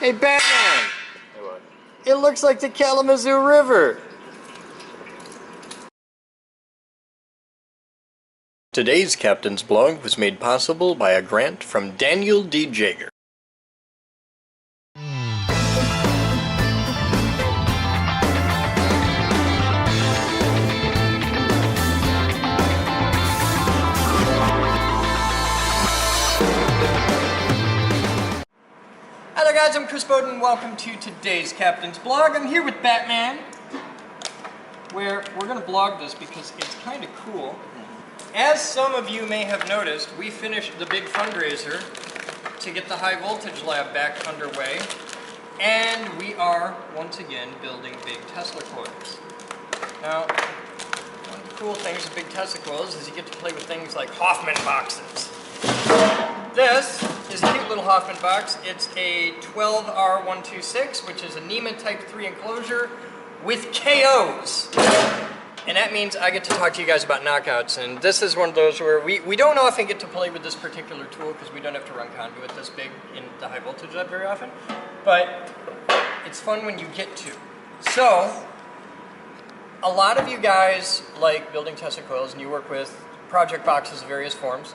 Hey, Batman! Hey, what? It looks like the Kalamazoo River. Today's Captain's Blog was made possible by a grant from Daniel D. Jager. Hello guys, I'm Chris Boden. Welcome to today's Captain's Blog. I'm here with Batman, where we're going to blog this because it's kind of cool. As some of you may have noticed, we finished the big fundraiser to get the high voltage lab back underway, and we are once again building big Tesla coils. Now, one of the cool things with big Tesla coils is you get to play with things like Hoffman boxes. This is a cute little Hoffman box. It's a 12R126, which is a NEMA Type 3 enclosure with KOs. And that means I get to talk to you guys about knockouts. And this is one of those where we don't often get to play with this particular tool because we don't have to run conduit this big in the high voltage lab very often. But it's fun when you get to. So, a lot of you guys like building Tesla coils and you work with project boxes of various forms.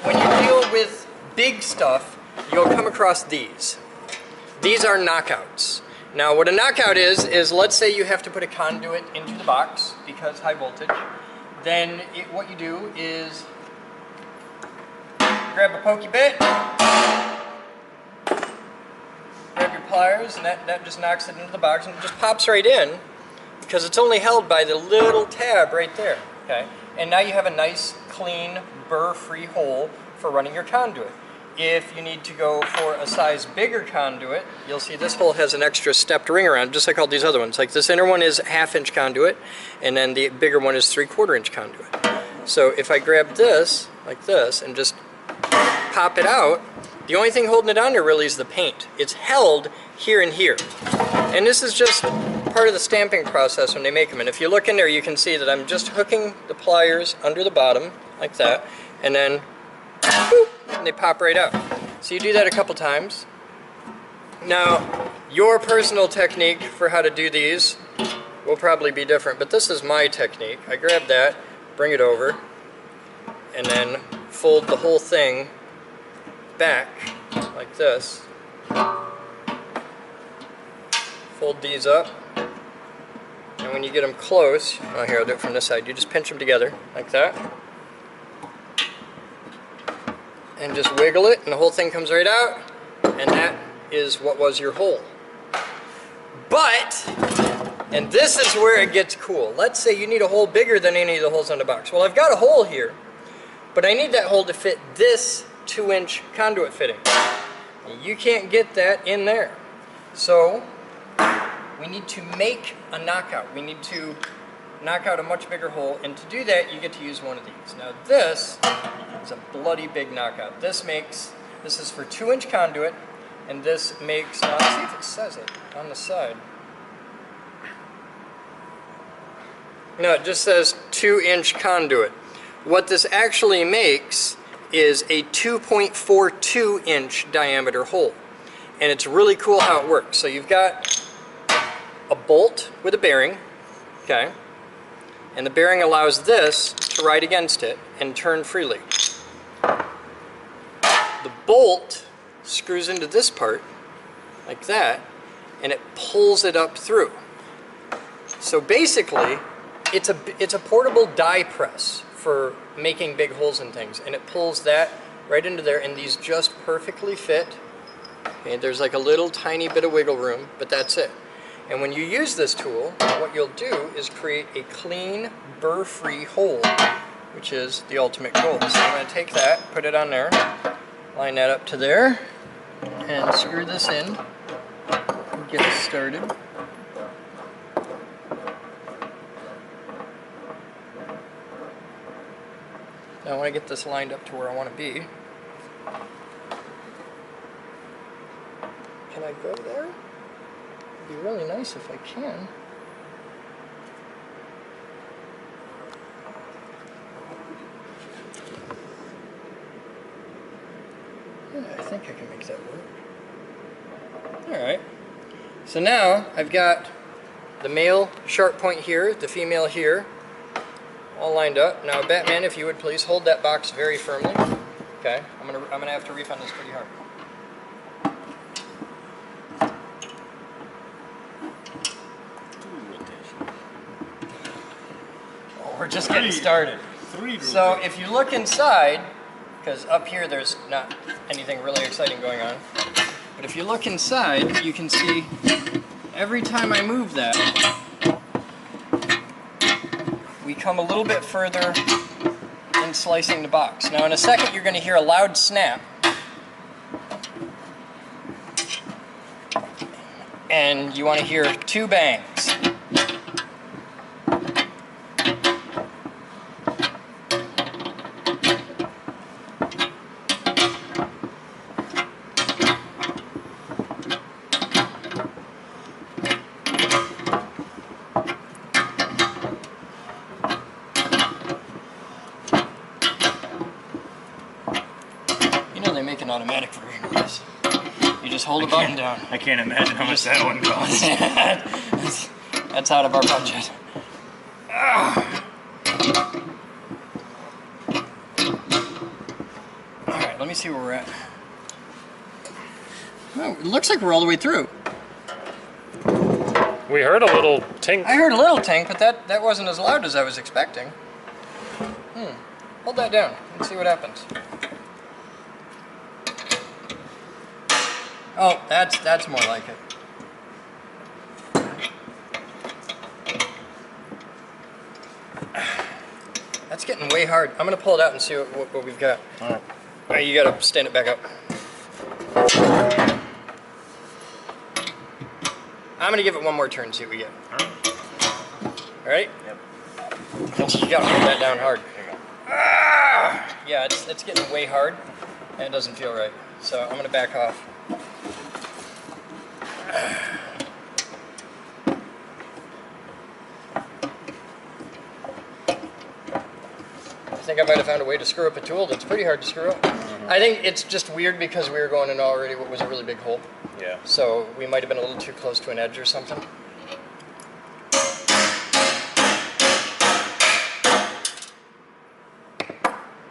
When you deal with big stuff, you'll come across these. These are knockouts. Now what a knockout is let's say you have to put a conduit into the box because high voltage. Then what you do is grab a pokey bit, grab your pliers, and that just knocks it into the box and it just pops right in because it's only held by the little tab right there. Okay? And now you have a nice, clean, burr-free hole for running your conduit. If you need to go for a size bigger conduit, you'll see this hole has an extra stepped ring around, just like all these other ones. Like this inner one is 1/2 inch conduit, and then the bigger one is 3/4 inch conduit. So if I grab this, like this, and just pop it out, the only thing holding it on there really is the paint. It's held here and here. And this is just part of the stamping process when they make them. And if you look in there, you can see that I'm just hooking the pliers under the bottom, like that, and then boop, and they pop right out. So you do that a couple times. Now, your personal technique for how to do these will probably be different, but this is my technique. I grab that, bring it over, and then fold the whole thing back like this. Fold these up. And when you get them close, oh here, I'll do it from this side, you just pinch them together, like that. And just wiggle it, and the whole thing comes right out, and that is what was your hole. But, and this is where it gets cool, let's say you need a hole bigger than any of the holes on the box. Well, I've got a hole here, but I need that hole to fit this 2-inch conduit fitting. You can't get that in there. So, we need to make a knockout. We need to knock out a much bigger hole, and to do that, you get to use one of these. Now this is a bloody big knockout. This is for 2-inch conduit, and this makes, now let's see if it says it on the side. No, it just says 2-inch conduit. What this actually makes is a 2.42-inch diameter hole. And it's really cool how it works. So you've got a bolt with a bearing, okay? And the bearing allows this to ride against it and turn freely. The bolt screws into this part, like that, and it pulls it up through. So basically, it's a portable die press for making big holes in things, and it pulls that right into there, and these just perfectly fit. Okay, there's like a little tiny bit of wiggle room, but that's it. And when you use this tool, what you'll do is create a clean, burr-free hole, which is the ultimate goal. So I'm going to take that, put it on there, line that up to there, and screw this in, and get it started. Now I want to get this lined up to where I want to be. Can I go there? It'd be really nice if I can. Yeah, I think I can make that work. Alright. So now I've got the male sharp point here, the female here, all lined up. Now Batman, if you would please hold that box very firmly. Okay, I'm gonna have to reef on this pretty hard. Oh, we're just getting started. So if you look inside, because up here there's not anything really exciting going on, but if you look inside, you can see every time I move that, we come a little bit further in slicing the box. Now in a second you're going to hear a loud snap, and you want to hear 2 bangs. They make an automatic version of this. You just hold the button down. I can't imagine how much that one costs. That's out of our budget. Alright, let me see where we're at. Oh, it looks like we're all the way through. We heard a little tink. I heard a little tink, but that wasn't as loud as I was expecting. Hold that down and see what happens. Oh, that's more like it. That's getting way hard. I'm gonna pull it out and see what we've got. All right, you gotta stand it back up. I'm gonna give it one more turn and see what we get. All right? Yep. You gotta hold that down hard. Yeah, it's getting way hard, and it doesn't feel right. So I'm gonna back off. I think I might have found a way to screw up a tool that's pretty hard to screw up. I think it's just weird because we were going in already what was a really big hole. Yeah. So we might have been a little too close to an edge or something.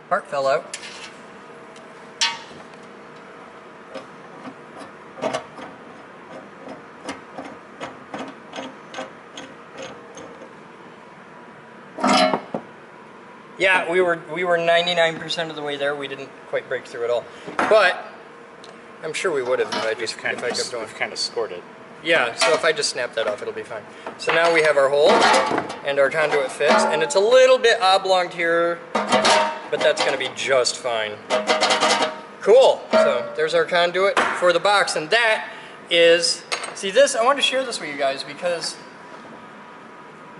Part fell out. Yeah, we were 99% of the way there. We didn't quite break through at all, but I'm sure we would have if I kept going. We've kind of scored it. Yeah, so if I just snap that off, it'll be fine. So now we have our hole, and our conduit fits, and it's a little bit oblonged here, but that's going to be just fine. Cool. So there's our conduit for the box, and that is, see this, I wanted to share this with you guys because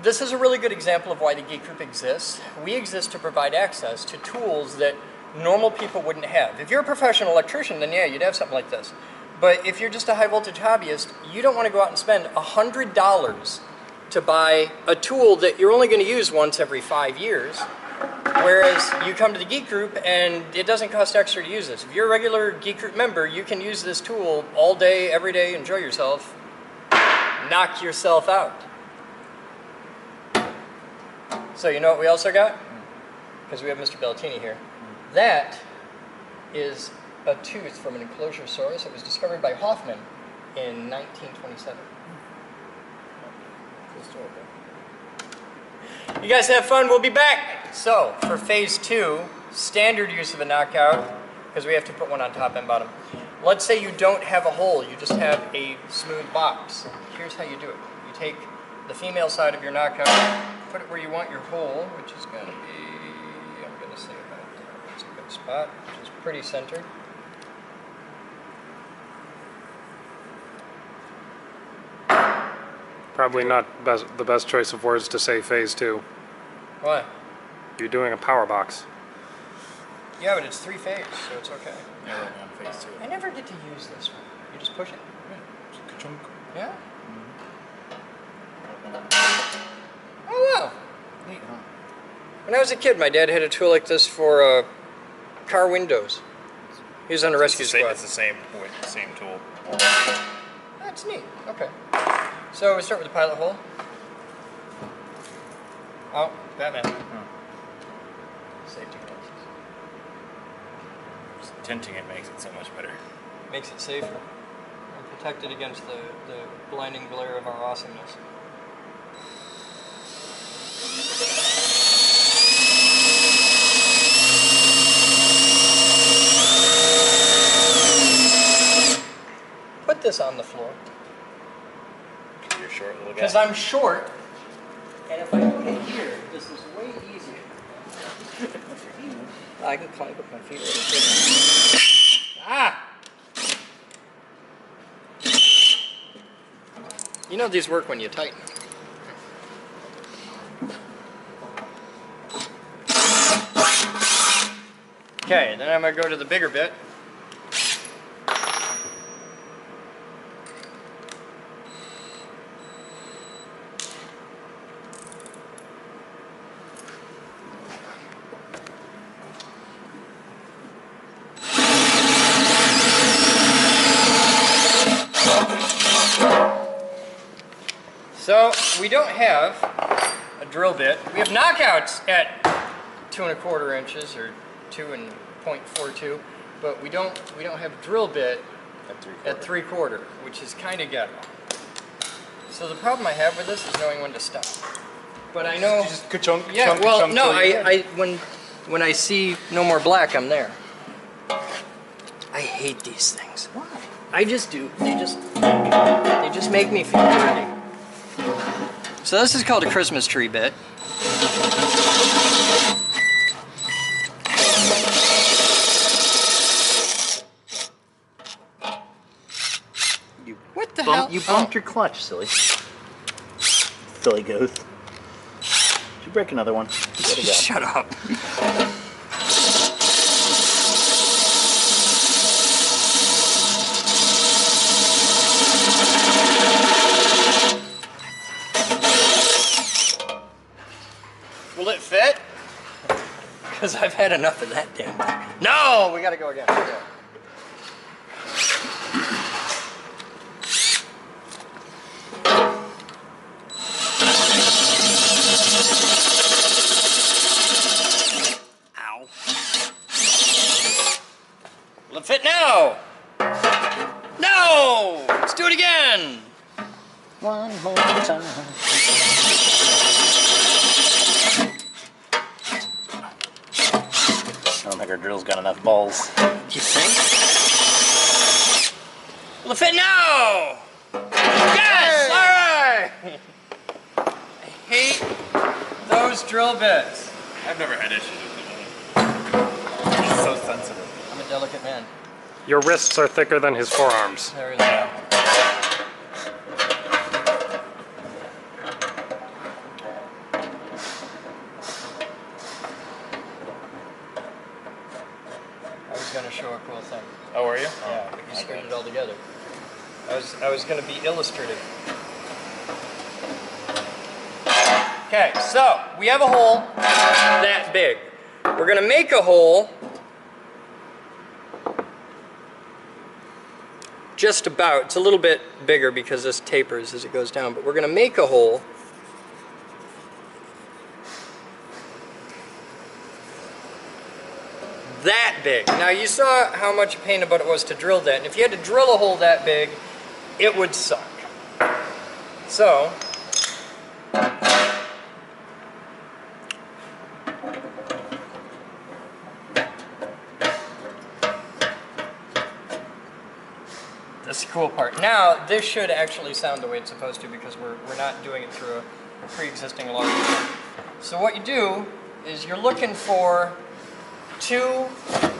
this is a really good example of why the Geek Group exists. We exist to provide access to tools that normal people wouldn't have. If you're a professional electrician, then yeah, you'd have something like this. But if you're just a high voltage hobbyist, you don't want to go out and spend $100 to buy a tool that you're only going to use once every 5 years. Whereas you come to the Geek Group and it doesn't cost extra to use this. If you're a regular Geek Group member, you can use this tool all day, every day, enjoy yourself, knock yourself out. So you know what we also got? Because we have Mr. Bellatini here. That is a tooth from an enclosure source that was discovered by Hoffman in 1927. You guys have fun. We'll be back. So for phase 2, standard use of a knockout, because we have to put one on top and bottom. Let's say you don't have a hole. You just have a smooth box. Here's how you do it. You take the female side of your knockout, put it where you want your hole, which is going to be, I'm going to say about, that's a good spot, which is pretty centered. Probably not the best choice of words to say phase 2. Why? You're doing a power box. Yeah, but it's 3-phase, so it's okay. Yeah, we're on phase 2. I never get to use this one. You just push it? Yeah, it's a ka-chunk. Yeah? Oh, wow. Neat, huh? When I was a kid, my dad had a tool like this for car windows. He was on a rescue squad. It's the same tool. That's neat. Okay. So we start with the pilot hole. Oh, Batman. Safety glasses. Just tinting it makes it so much better. Makes it safer. And protected against the blinding glare of our awesomeness. Put this on the floor. You're short little guy. Because I'm short, and if I put it here, this is way easier. I can climb with my feet a little bit. Ah! You know these work when you tighten. Okay, then I'm going to go to the bigger bit. So we don't have a drill bit. We have knockouts at 2 1/4 inches or 2.42, but we don't have a drill bit at 3/4, which is kind of ghetto. So the problem I have with this is knowing when to stop. But I know. Just ka-chunk, Yeah. chunk, Well, chunk, no. till When I see no more black, I'm there. I hate these things. Why? I just do. They just make me feel dirty. So this is called a Christmas tree bit. What the hell? You bumped your clutch, silly. Silly goose. Did you break another one? You gotta go. Shut up. Will it fit? Because I've had enough of that damn thing. No! We gotta go again. Ow. Will it fit now? No! Let's do it again! One more time. I don't think our drill's got enough balls. You think? Will it fit now? Yes! Alright! I hate those drill bits. I've never had issues with it. It's so sensitive. I'm a delicate man. Your wrists are thicker than his forearms. There we go. I was going to show a cool thing. Oh, were you? Yeah, but you screwed it all together. I was going to be illustrative. Okay, so we have a hole that big. We're going to make a hole just about. It's a little bit bigger because this tapers as it goes down, but we're going to make a hole that big. Now you saw how much a pain in the butt it was to drill that, and if you had to drill a hole that big, it would suck. So, that's the cool part. Now, this should actually sound the way it's supposed to because we're not doing it through a pre-existing log. So what you do is you're looking for 2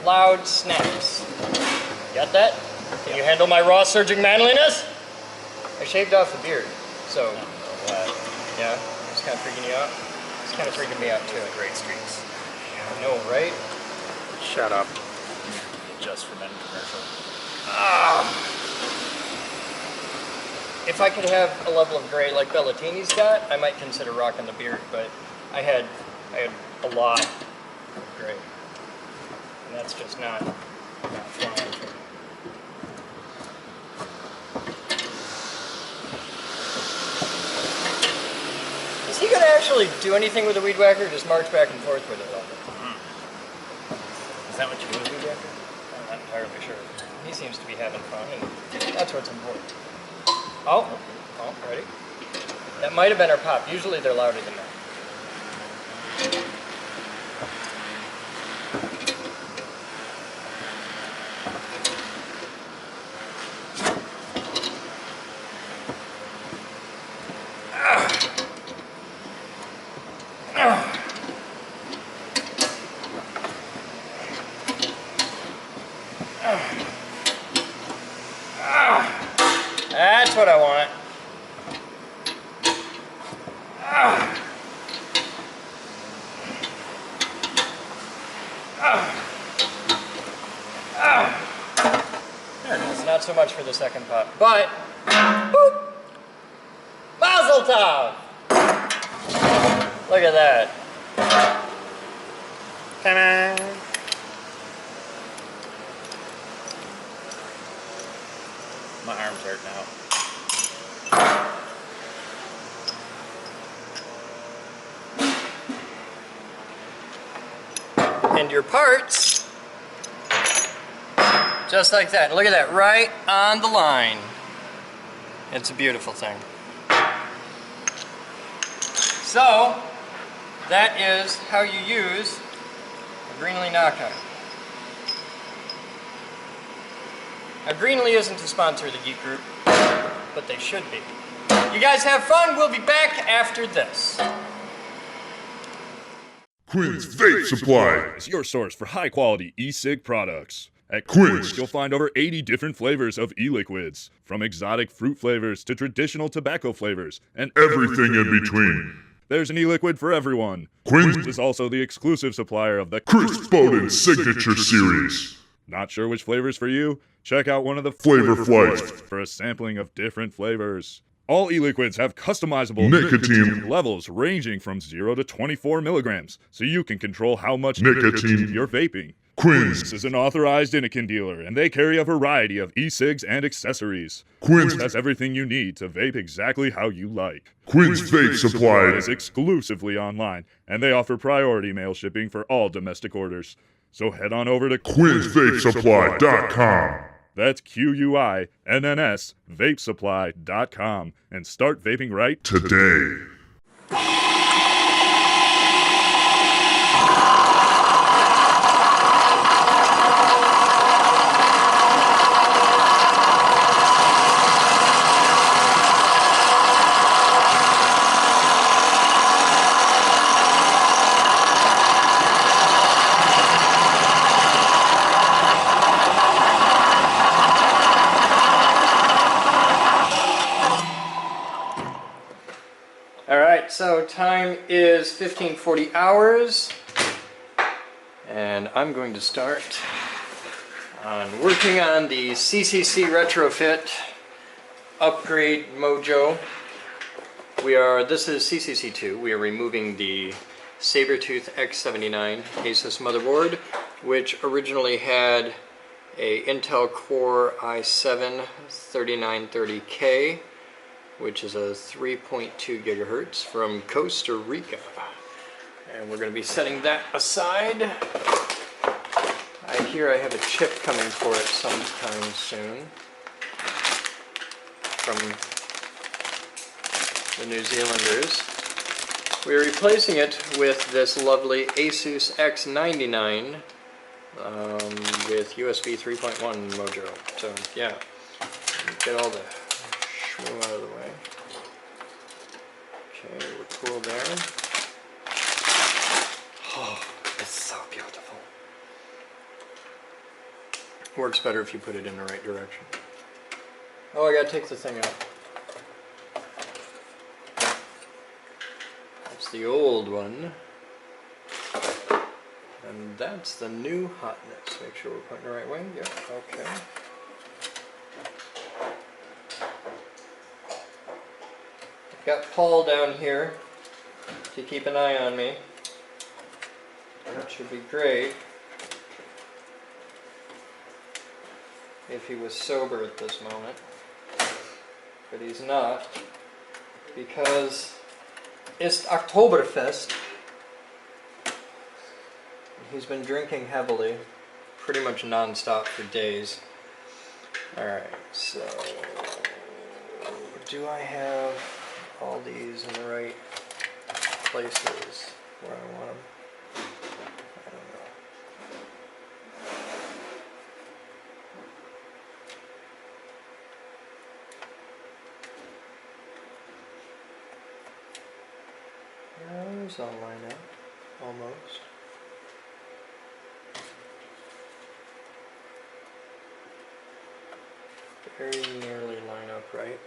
loud snaps. Got that? Can you handle my raw surging manliness? I shaved off the beard, so yeah, it's kind of freaking you out. It's kind of freaking me out too. Great streaks. I know, right? Shut up. Just for men commercial. If I could have a level of gray like Bellatini's got, I might consider rocking the beard, but I had a lot of gray. And that's just not flying for me. actually do anything with a weed whacker, just march back and forth with it all. Is that what you do with weed whacker? I'm not entirely sure. He seems to be having fun, and that's what's important. Oh, ready? That might have been our pop. Usually they're louder than that. That's what I want. There it is. Not so much for the second pop, but boop, Mazel Tov! Look at that. Come on. My arms hurt now. And your parts, just like that. Look at that, right on the line. It's a beautiful thing. So, that is how you use a Greenlee knockout. Now, Greenlee isn't a sponsor of the Geek Group, but they should be. You guys have fun. We'll be back after this. Quinn's Vape Supply. Is your source for high-quality e-cig products. At Quinn's, you'll find over 80 different flavors of e-liquids, from exotic fruit flavors to traditional tobacco flavors, and everything in between. there's an e-liquid for everyone. Quinn's is also the exclusive supplier of the Chris Boden Signature Series. Not sure which flavors for you? Check out one of the Flavor Flights for a sampling of different flavors. All e-liquids have customizable nicotine levels ranging from 0 to 24 milligrams, so you can control how much nicotine you're vaping. Quinn's is an authorized Inikin dealer, and they carry a variety of e-cigs and accessories. Quinn's has everything you need to vape exactly how you like. Quinn's Vape Supply is exclusively online, and they offer priority mail shipping for all domestic orders. So head on over to Quinn'sVapeSupply.com. That's QUINNS vapesupply.com and start vaping right today. So time is 15:40 hours, and I'm going to start on working on the CCC retrofit upgrade mojo. This is CCC2. We are removing the Sabertooth X79 Asus motherboard, which originally had a Intel Core i7 3930K, which is a 3.2 gigahertz from Costa Rica. And we're going to be setting that aside. I hear I have a chip coming for it sometime soon from the New Zealanders. We're replacing it with this lovely Asus X99 with USB 3.1 mojo. So yeah, get all the shmoo out of the way. Okay, we're cool there. Oh, it's so beautiful. Works better if you put it in the right direction. Oh, I gotta take the thing out. That's the old one. And that's the new hotness. Make sure we're pointing the right way. Yep, okay. Got Paul down here to keep an eye on me. That should be great if he was sober at this moment. But he's not, because It's Oktoberfest. He's been drinking heavily, pretty much non-stop for days. Alright, so do I have all these in the right places where I want them? I don't know. Those all line up, almost. Very nearly line up right.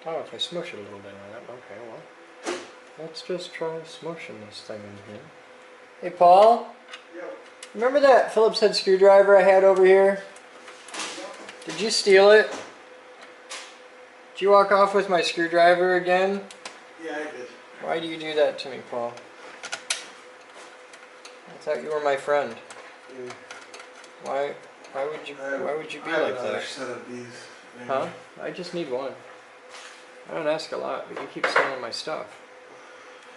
Oh, if I smush it a little bit on that, okay, well, let's just try smushing this thing in here. Hey, Paul? Yep. Remember that Phillips head screwdriver I had over here? Did you steal it? Did you walk off with my screwdriver again? Yeah, I did. Why do you do that to me, Paul? I thought you were my friend. Yeah. Why would you be like that? Set of these. Maybe. Huh? I just need one. I don't ask a lot, but you keep stealing my stuff.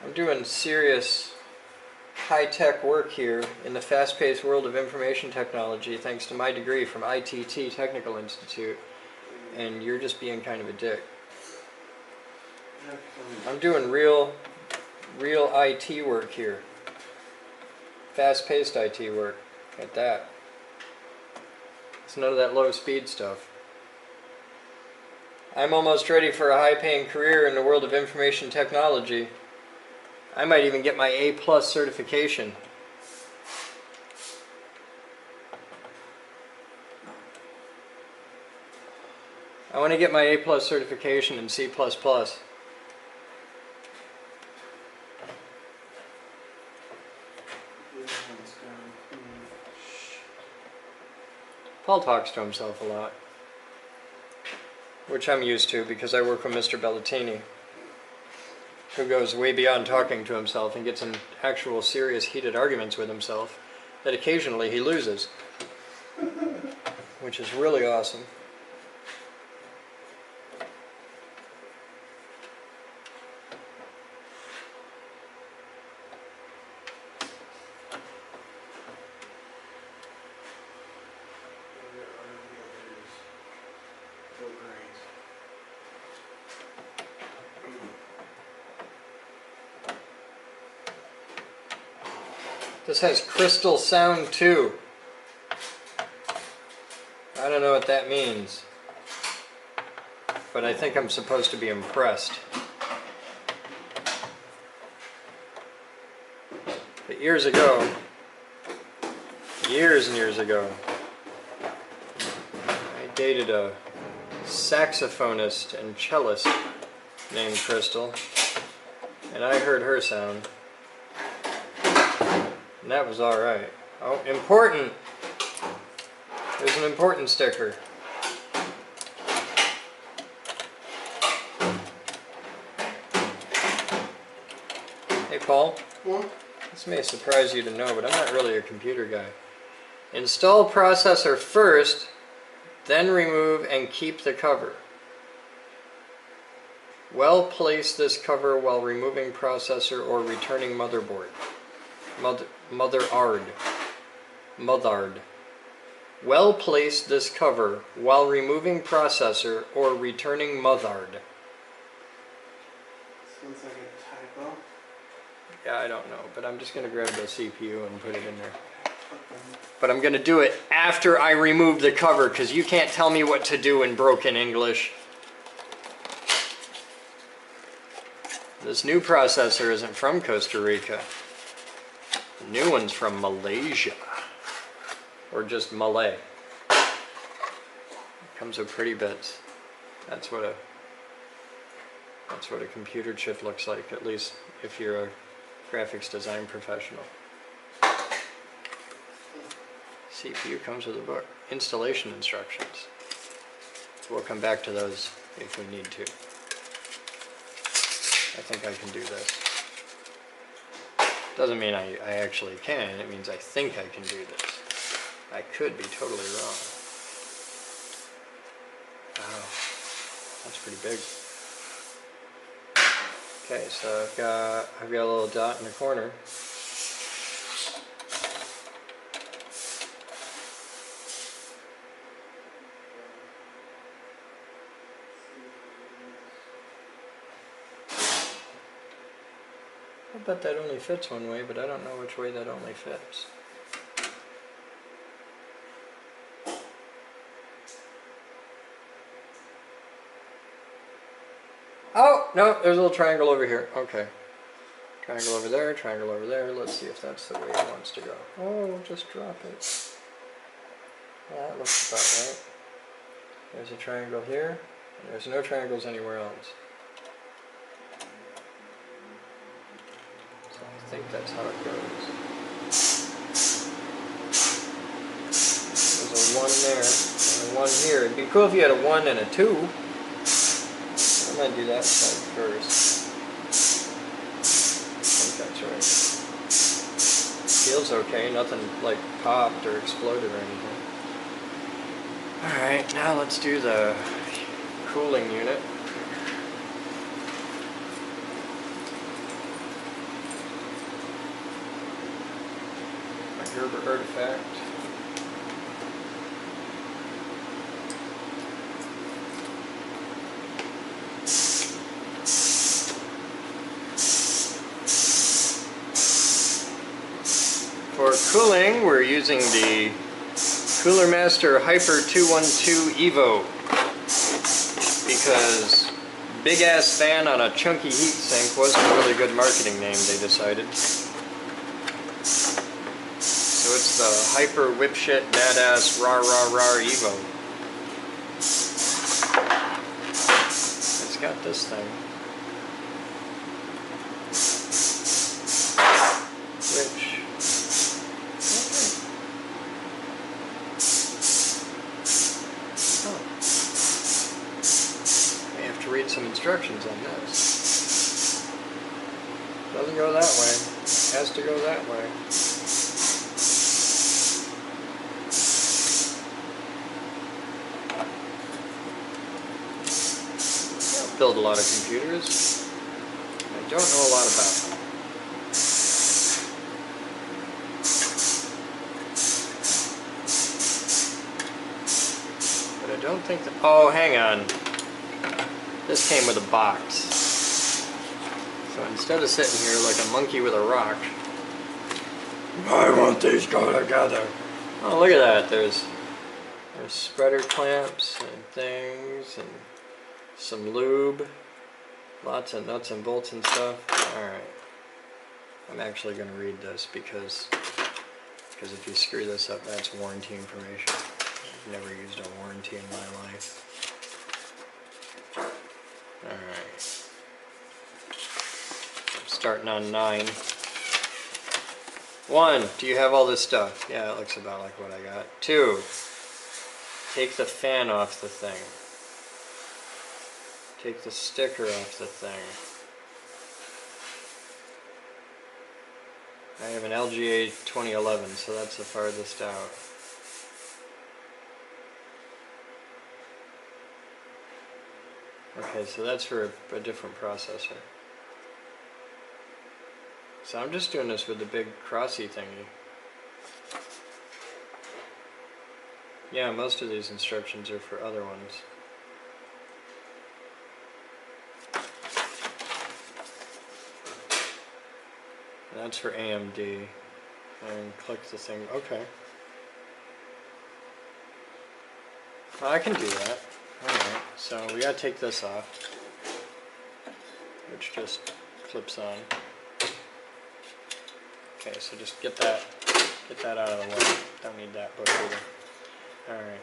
I'm doing serious high-tech work here in the fast-paced world of information technology thanks to my degree from ITT Technical Institute, and you're just being kind of a dick. I'm doing real IT work here. Fast-paced IT work. At that. It's none of that low-speed stuff. I'm almost ready for a high-paying career in the world of information technology. I might even get my A+ certification. I want to get my A+ certification in C++. Paul talks to himself a lot, which I'm used to because I work with Mr. Bellatini, who goes way beyond talking to himself and gets in actual serious heated arguments with himself that occasionally he loses, which is really awesome. This has crystal sound too. I don't know what that means, but I think I'm supposed to be impressed. But years and years ago, I dated a saxophonist and cellist named Crystal, and I heard her sound. And that was alright. Oh, important! There's an important sticker. Hey Paul. What? This may surprise you to know, but I'm not really a computer guy. Install processor first, then remove and keep the cover. Well place this cover while removing processor or returning motherboard. Motherard. Well place this cover while removing processor or returning motherard. Sounds like a typo. Yeah, I don't know, but I'm just going to grab the CPU and put it in there. But I'm going to do it after I remove the cover, because you can't tell me what to do in broken English. This new processor isn't from Costa Rica. The new one's from Malaysia. Or just Malay. It comes with pretty bits. That's what a computer chip looks like, at least if you're a graphics design professional. CPU comes with a book. Installation instructions. We'll come back to those if we need to. I think I can do this. Doesn't mean I actually can, it means I think I can do this. I could be totally wrong. Wow, that's That's pretty big. Okay, so I've got a little dot in the corner. I bet that only fits one way, but I don't know which way that only fits. Oh, no, there's a little triangle over here. Okay. Triangle over there, triangle over there. Let's see if that's the way it wants to go. Oh, we'll just drop it. Yeah, that looks about right. There's a triangle here, and there's no triangles anywhere else. So I think that's how it goes. There's a 1 there, and a 1 here. It'd be cool if you had a 1 and a 2. I'm going to do that side first. I think that's right. Feels okay, nothing like popped or exploded or anything. Alright, now let's do the cooling unit. My Gerber artifact. For cooling, we're using the Cooler Master Hyper 212 Evo because big ass fan on a chunky heatsink wasn't a really good marketing name, they decided. So it's the Hyper Whipshit Badass Rar Rar Rar Evo. It's got this thing. Which read some instructions on this. Doesn't go that way. Has to go that way. I don't build a lot of computers. I don't know a lot about them. But I don't think that... Oh, hang on. This came with a box. So instead of sitting here like a monkey with a rock, I want these go together. Oh, look at that. There's spreader clamps and things and some lube. Lots of nuts and bolts and stuff. Alright. I'm actually going to read this because if you screw this up, that's warranty information. I've never used a warranty in my life. Alright. I'm starting on 9. 1. Do you have all this stuff? Yeah, it looks about like what I got. 2. Take the fan off the thing. Take the sticker off the thing. I have an LGA 2011, so that's the farthest out. Okay, so that's for a different processor. So I'm just doing this with the big crossy thingy. Yeah, most of these instructions are for other ones. And that's for AMD. And click the thing. Okay. Well, I can do that. Alright, so we gotta take this off, which just clips on. Okay, so just get that out of the way. Don't need that book either. Alright.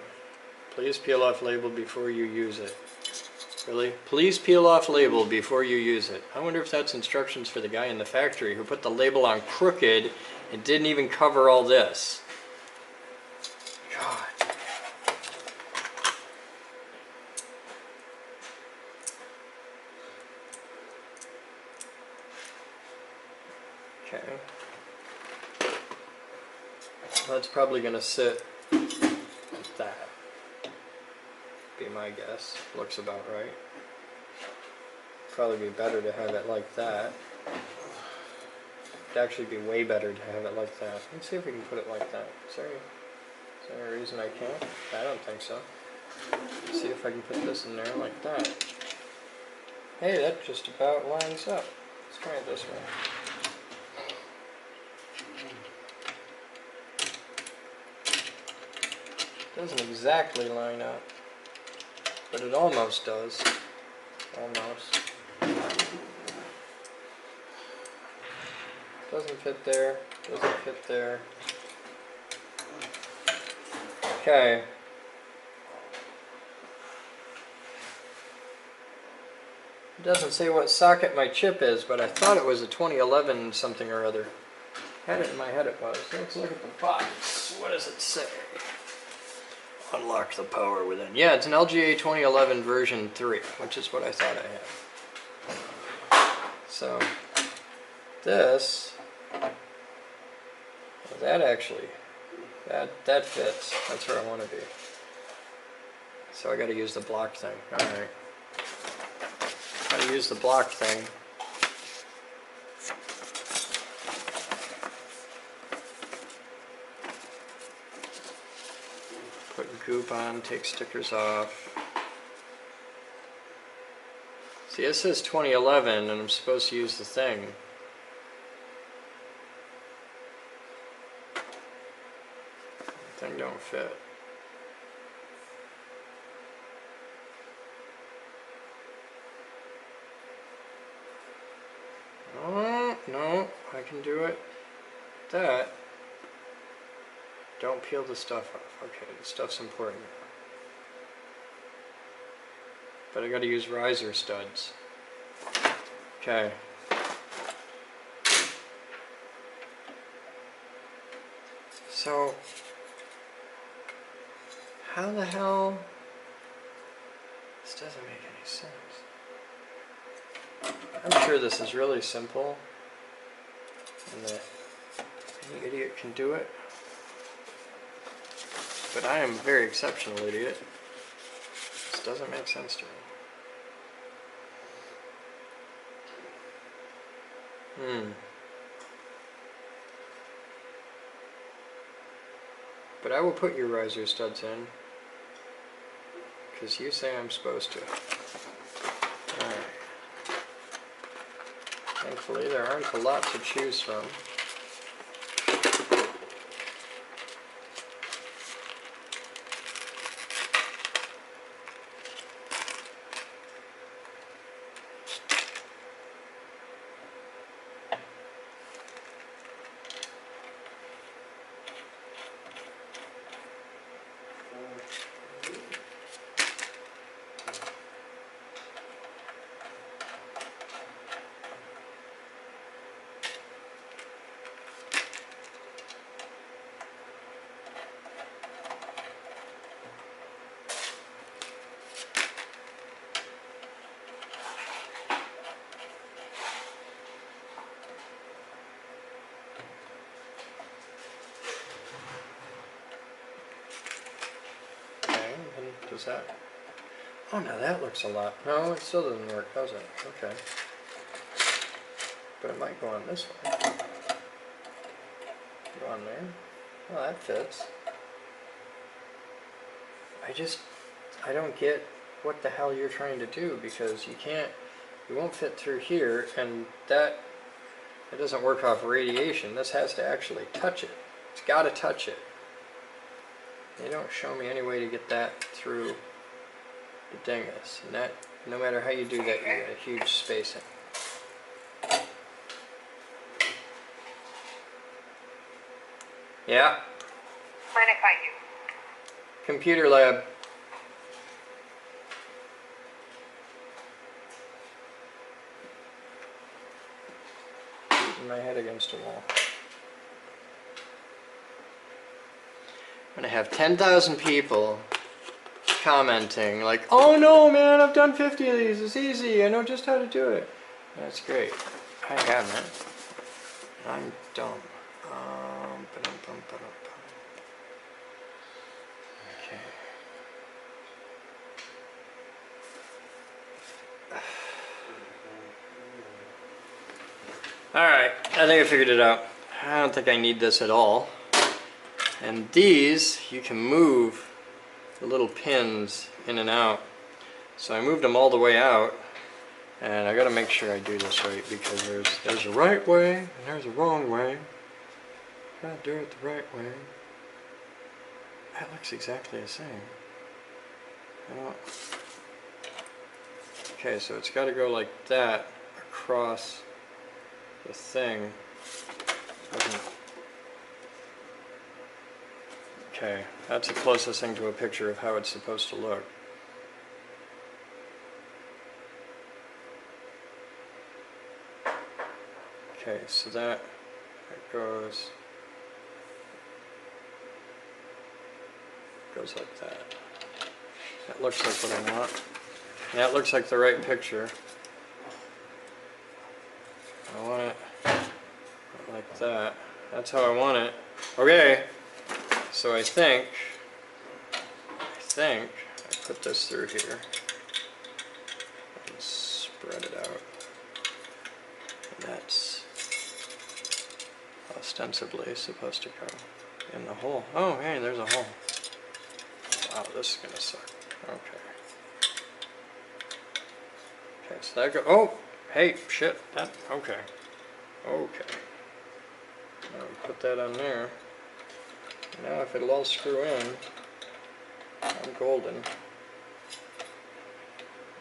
Please peel off label before you use it. Really? Please peel off label before you use it. I wonder if that's instructions for the guy in the factory who put the label on crooked and didn't even cover all this. God. Okay. That's probably going to sit like that. Be my guess. Looks about right. probably be better to have it like that. It'd actually be way better to have it like that. Let's see if we can put it like that. Is there any reason I can't? I don't think so. Let's see if I can put this in there like that. Hey, that just about lines up. Let's try it this way. Doesn't exactly line up, but it almost does. Almost. Doesn't fit there. Doesn't fit there. Okay. It doesn't say what socket my chip is, but I thought it was a 2011 something or other. Had it in my head it was. Let's look at the box. What does it say? Unlock the power within. Yeah, it's an LGA 2011 version 3, which is what I thought I had. So, this, well, that actually, that fits. That's where I want to be. So I got to use the block thing. Alright. Got to use the block thing. Put goop on, take stickers off. See, it says 2011 and I'm supposed to use the thing. The thing don't fit. Oh, no, I can do it. That. Don't peel the stuff off. Okay, the stuff's important. But I gotta use riser studs. Okay. So, how the hell? This doesn't make any sense. I'm sure this is really simple, and that any idiot can do it. But I am a very exceptional idiot. This doesn't make sense to me. But I will put your riser studs in, because you say I'm supposed to. Alright. Thankfully there aren't a lot to choose from. Does that? Oh, now that looks a lot. No, it still doesn't work, does it? Okay. But it might go on this way. Go on there. Well, that fits. I don't get what the hell you're trying to do, because you won't fit through here, and it doesn't work off radiation. This has to actually touch it. It's got to touch it. They don't show me any way to get that through the dingus. And that, no matter how you do that, you get a huge spacing. Yeah? Mind if I do? Computer lab. Beating my head against a wall. I'm gonna have 10,000 people commenting like, oh no man, I've done 50 of these, it's easy, I know just how to do it. That's great. I haven't. I'm dumb. Okay. Alright, I think I figured it out. I don't think I need this at all. And these, you can move the little pins in and out. So I moved them all the way out. And I gotta make sure I do this right because there's a right way and there's a wrong way. Gotta do it the right way. That looks exactly the same. Okay, so it's gotta go like that across the thing. Okay, that's the closest thing to a picture of how it's supposed to look. Okay, so that goes like that. That looks like what I want. That looks like the right picture. I want it like that. That's how I want it. Okay, so I think I put this through here and spread it out. And that's ostensibly supposed to go in the hole. Oh, hey, there's a hole. Wow, this is gonna suck. Okay. Okay, so that go. Oh, hey, shit. That. Okay. Okay. Now we put that on there. Now, if it'll all screw in, I'm golden.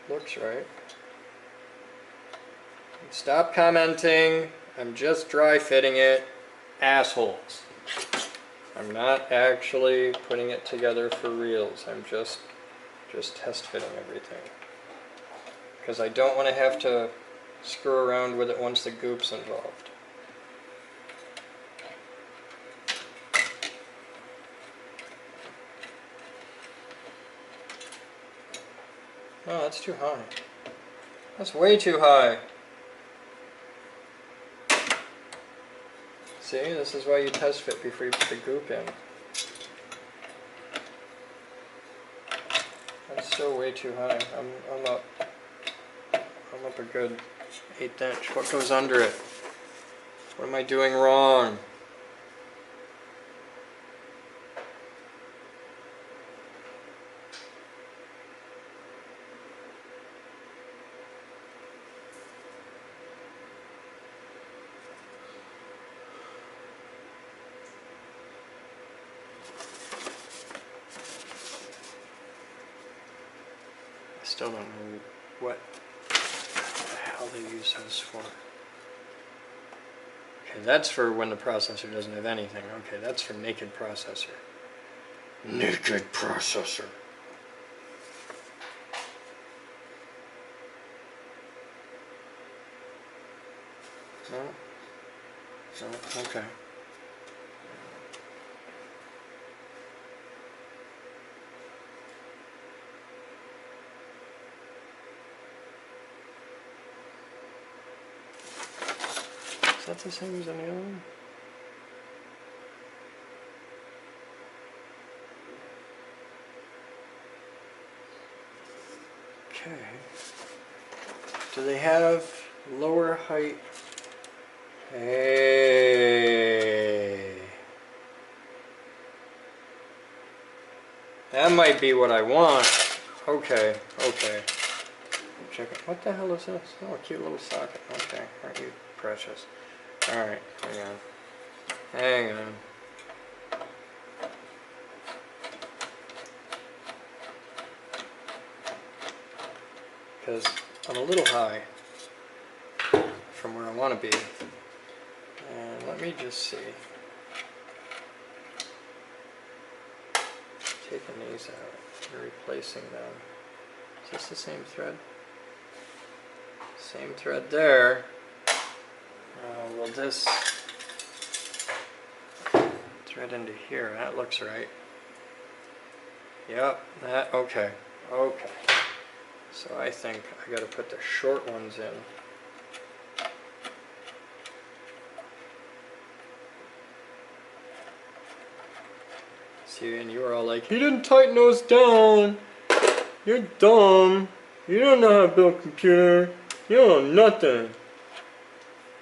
Looks right. Stop commenting. I'm just dry fitting it. Assholes. I'm not actually putting it together for reals. I'm just test fitting everything. Because I don't want to have to screw around with it once the goop's involved. No, that's too high. That's way too high. See, this is why you test fit before you put the goop in. That's still way too high. I'm up a good 1/8 inch. What goes under it? What am I doing wrong? I still don't know what the hell they use those for. Okay, that's for when the processor doesn't have anything. Okay, that's for naked processor. Naked processor. No? No? Okay. Is that the same as any other one? Okay. Do they have lower height? Hey. That might be what I want. Okay, okay. Check it. What the hell is this? Oh, a cute little socket. Okay, aren't you precious? Alright, hang on. Hang on. Because I'm a little high from where I want to be. And let me just see. Taking these out and replacing them. Is this the same thread? Same thread there. Will this thread into here? That looks right. Yep, that, okay. Okay. So I think I gotta put the short ones in. See, and you were all like, he didn't tighten those down. You're dumb. You don't know how to build a computer. You don't know nothing.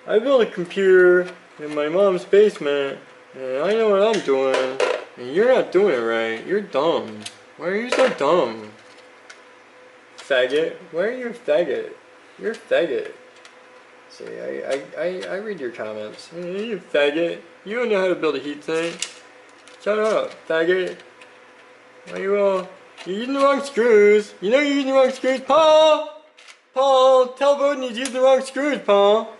I built a computer in my mom's basement, and I know what I'm doing, and you're not doing it right. You're dumb. Why are you so dumb? Faggot. Why are you a faggot? You're a faggot. See, I read your comments. You faggot. You don't know how to build a heat sink. Shut up, faggot. Why you're using the wrong screws. You know you're using the wrong screws, Paul! Paul, tell Boden he's using the wrong screws, Paul.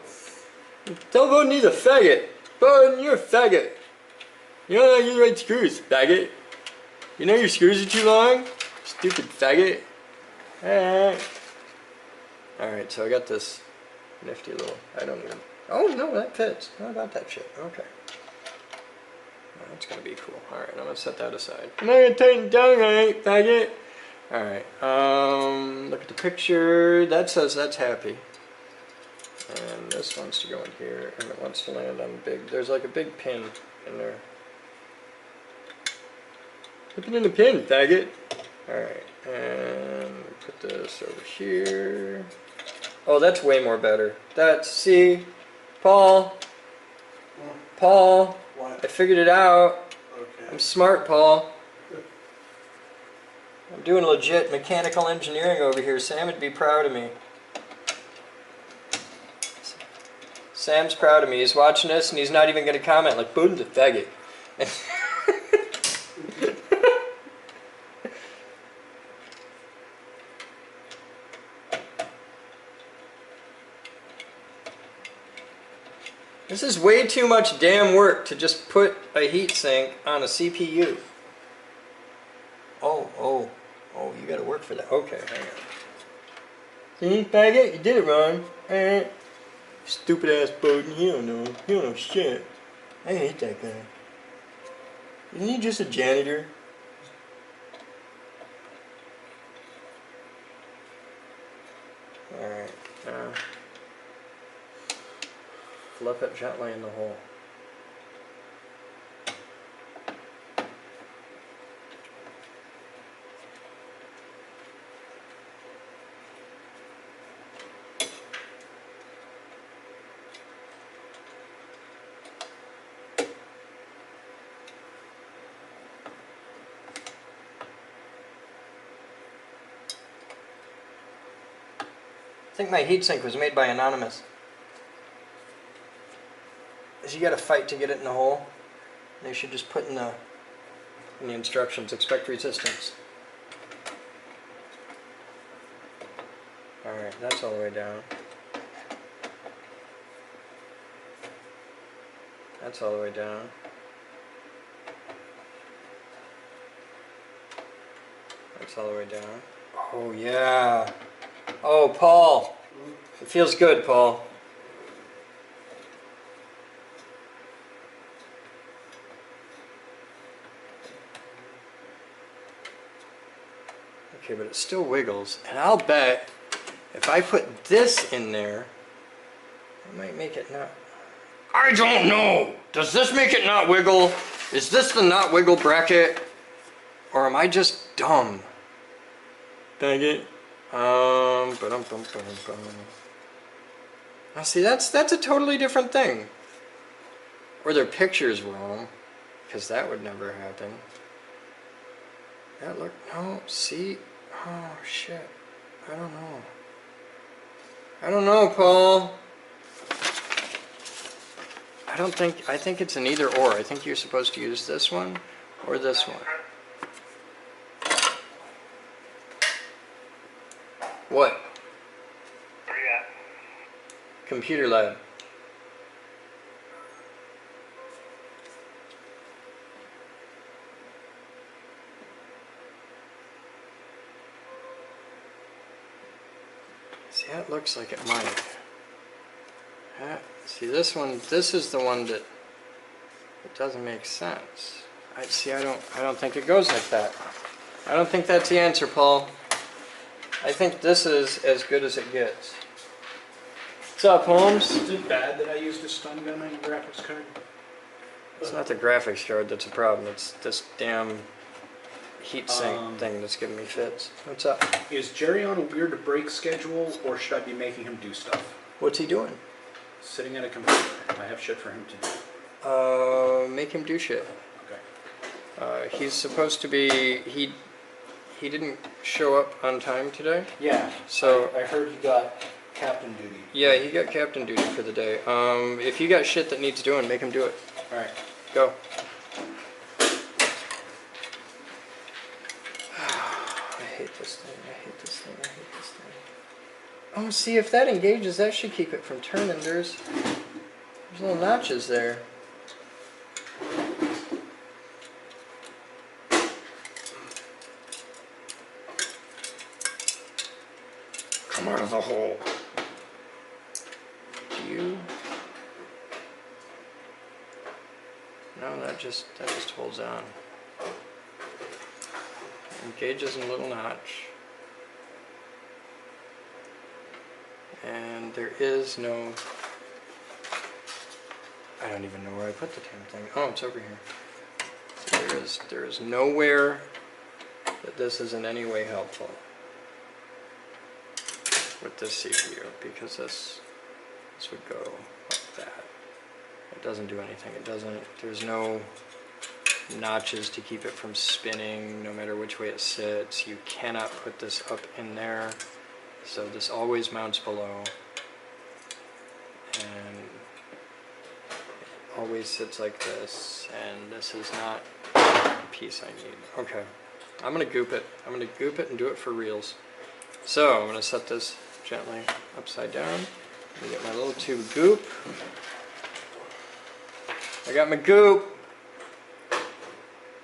Tell Boden he's a faggot. Boden, you're a faggot. You don't know how to use the right screws, faggot. You know your screws are too long? Stupid faggot. Alright, so I got this nifty little, I don't even, oh no, that fits. How about that shit? Okay. That's gonna be cool. Alright, I'm gonna set that aside. I'm not gonna tighten down right, faggot. Alright, look at the picture. That says that's happy. And this wants to go in here, and it wants to land on big, there's like a big pin in there. Put it in the pin, faggot. Alright, and put this over here. Oh, that's way more better. That's, see, Paul. Paul, What? I figured it out. Okay. I'm smart, Paul. I'm doing legit mechanical engineering over here. Sam would be proud of me. Sam's proud of me. He's watching this and he's not even going to comment like, Boden's a faggot. This is way too much damn work to just put a heatsink on a CPU. Oh, you gotta work for that. Okay, hang on. See, faggot, you did it wrong. Stupid ass Boden, he don't know shit. I hate that guy. Isn't he just a janitor? Alright, flip it gently in the hole. I think my heatsink was made by Anonymous. You gotta fight to get it in the hole. They should just put in the instructions, expect resistance. Alright, that's all the way down. That's all the way down. That's all the way down. Oh yeah. Oh, Paul. It feels good, Paul. Okay, but it still wiggles, and I'll bet if I put this in there, it might make it not. I don't know! Does this make it not wiggle? Is this the not wiggle bracket? Or am I just dumb? Dang it. Now see, that's a totally different thing. Or their picture's wrong, because that would never happen. That look, no, see? Oh, shit. I don't know. I don't know, Paul. I think it's an either or. I think you're supposed to use this one or this one. What? Where you at? Computer lab. See, that looks like it might. See, this one, this is the one that it doesn't make sense. I don't think it goes like that. I don't think that's the answer, Paul. I think this is as good as it gets. What's up, Holmes? Is it bad that I used a stun gun on your graphics card? It's not the graphics card that's a problem. It's this damn heatsink thing that's giving me fits. What's up? Is Jerry on a weird break schedule, or should I be making him do stuff? What's he doing? Sitting at a computer. I have shit for him to do. Make him do shit. Okay. He's supposed to be. He didn't show up on time today. Yeah. So- I heard he got captain duty. Yeah, he got captain duty for the day. If you got shit that needs doing, make him do it. All right. Go. I hate this thing. I hate this thing. I hate this thing. Oh, see, if that engages, that should keep it from turning. There's little notches there. Come out of the hole. Do you? No, that just holds on. Engages in a little notch. And there is no... I don't even know where I put the damn thing. Oh, it's over here. There is nowhere that this is in any way helpful with this CPU, because this would go like that. It doesn't do anything. It doesn't. There's no notches to keep it from spinning, no matter which way it sits. You cannot put this up in there, so this always mounts below, and it always sits like this. And this is not the piece I need. Okay, I'm gonna goop it. I'm gonna goop it and do it for reals. So I'm gonna set this gently upside down. I'm gonna get my little tube of goop. I got my goop.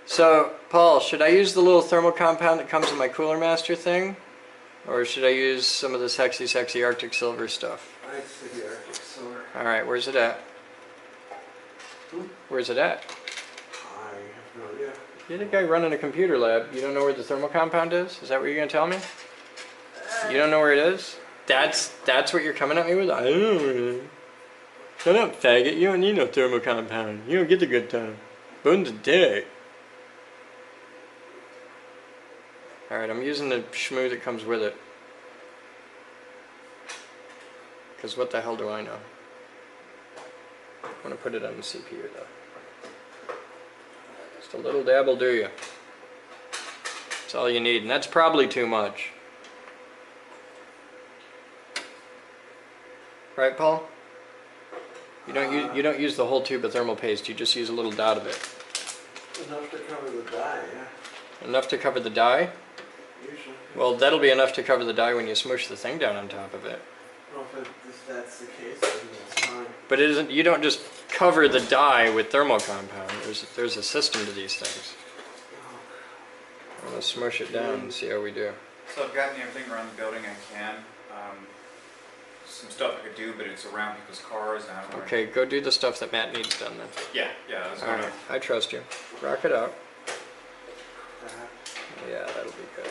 So, Paul, should I use the little thermal compound that comes in my Cooler Master thing? Or should I use some of the sexy Arctic Silver stuff? I'd say the Arctic Silver. Alright, where's it at? Where's it at? I have no idea. You're the guy running a computer lab. You don't know where the thermal compound is? Is that what you're going to tell me? You don't know where it is? That's what you're coming at me with? I don't know where it is. Shut up, faggot. You don't need no thermal compound. You don't get the good time. Boden's a dick. Alright, I'm using the schmoo that comes with it. Because what the hell do I know? I'm going to put it on the CPU though. Just a little dab will do you. That's all you need, and that's probably too much. Right, Paul? You don't use the whole tube of thermal paste. You just use a little dot of it. Enough to cover the dye, yeah. Enough to cover the dye? Usually. Well, that'll be enough to cover the dye when you smush the thing down on top of it. Well, if that's the case, then that's fine. But it isn't. You don't just cover the dye with thermal compound. There's a system to these things. I'm gonna smush it down and see how we do. So I've gotten everything around the building I can. Some stuff I could do, but it's around people's cars. And I don't know. Okay, go do the stuff that Matt needs done then. Yeah, that's All right, I trust you. Rock it out. Perhaps. Yeah, that'll be good.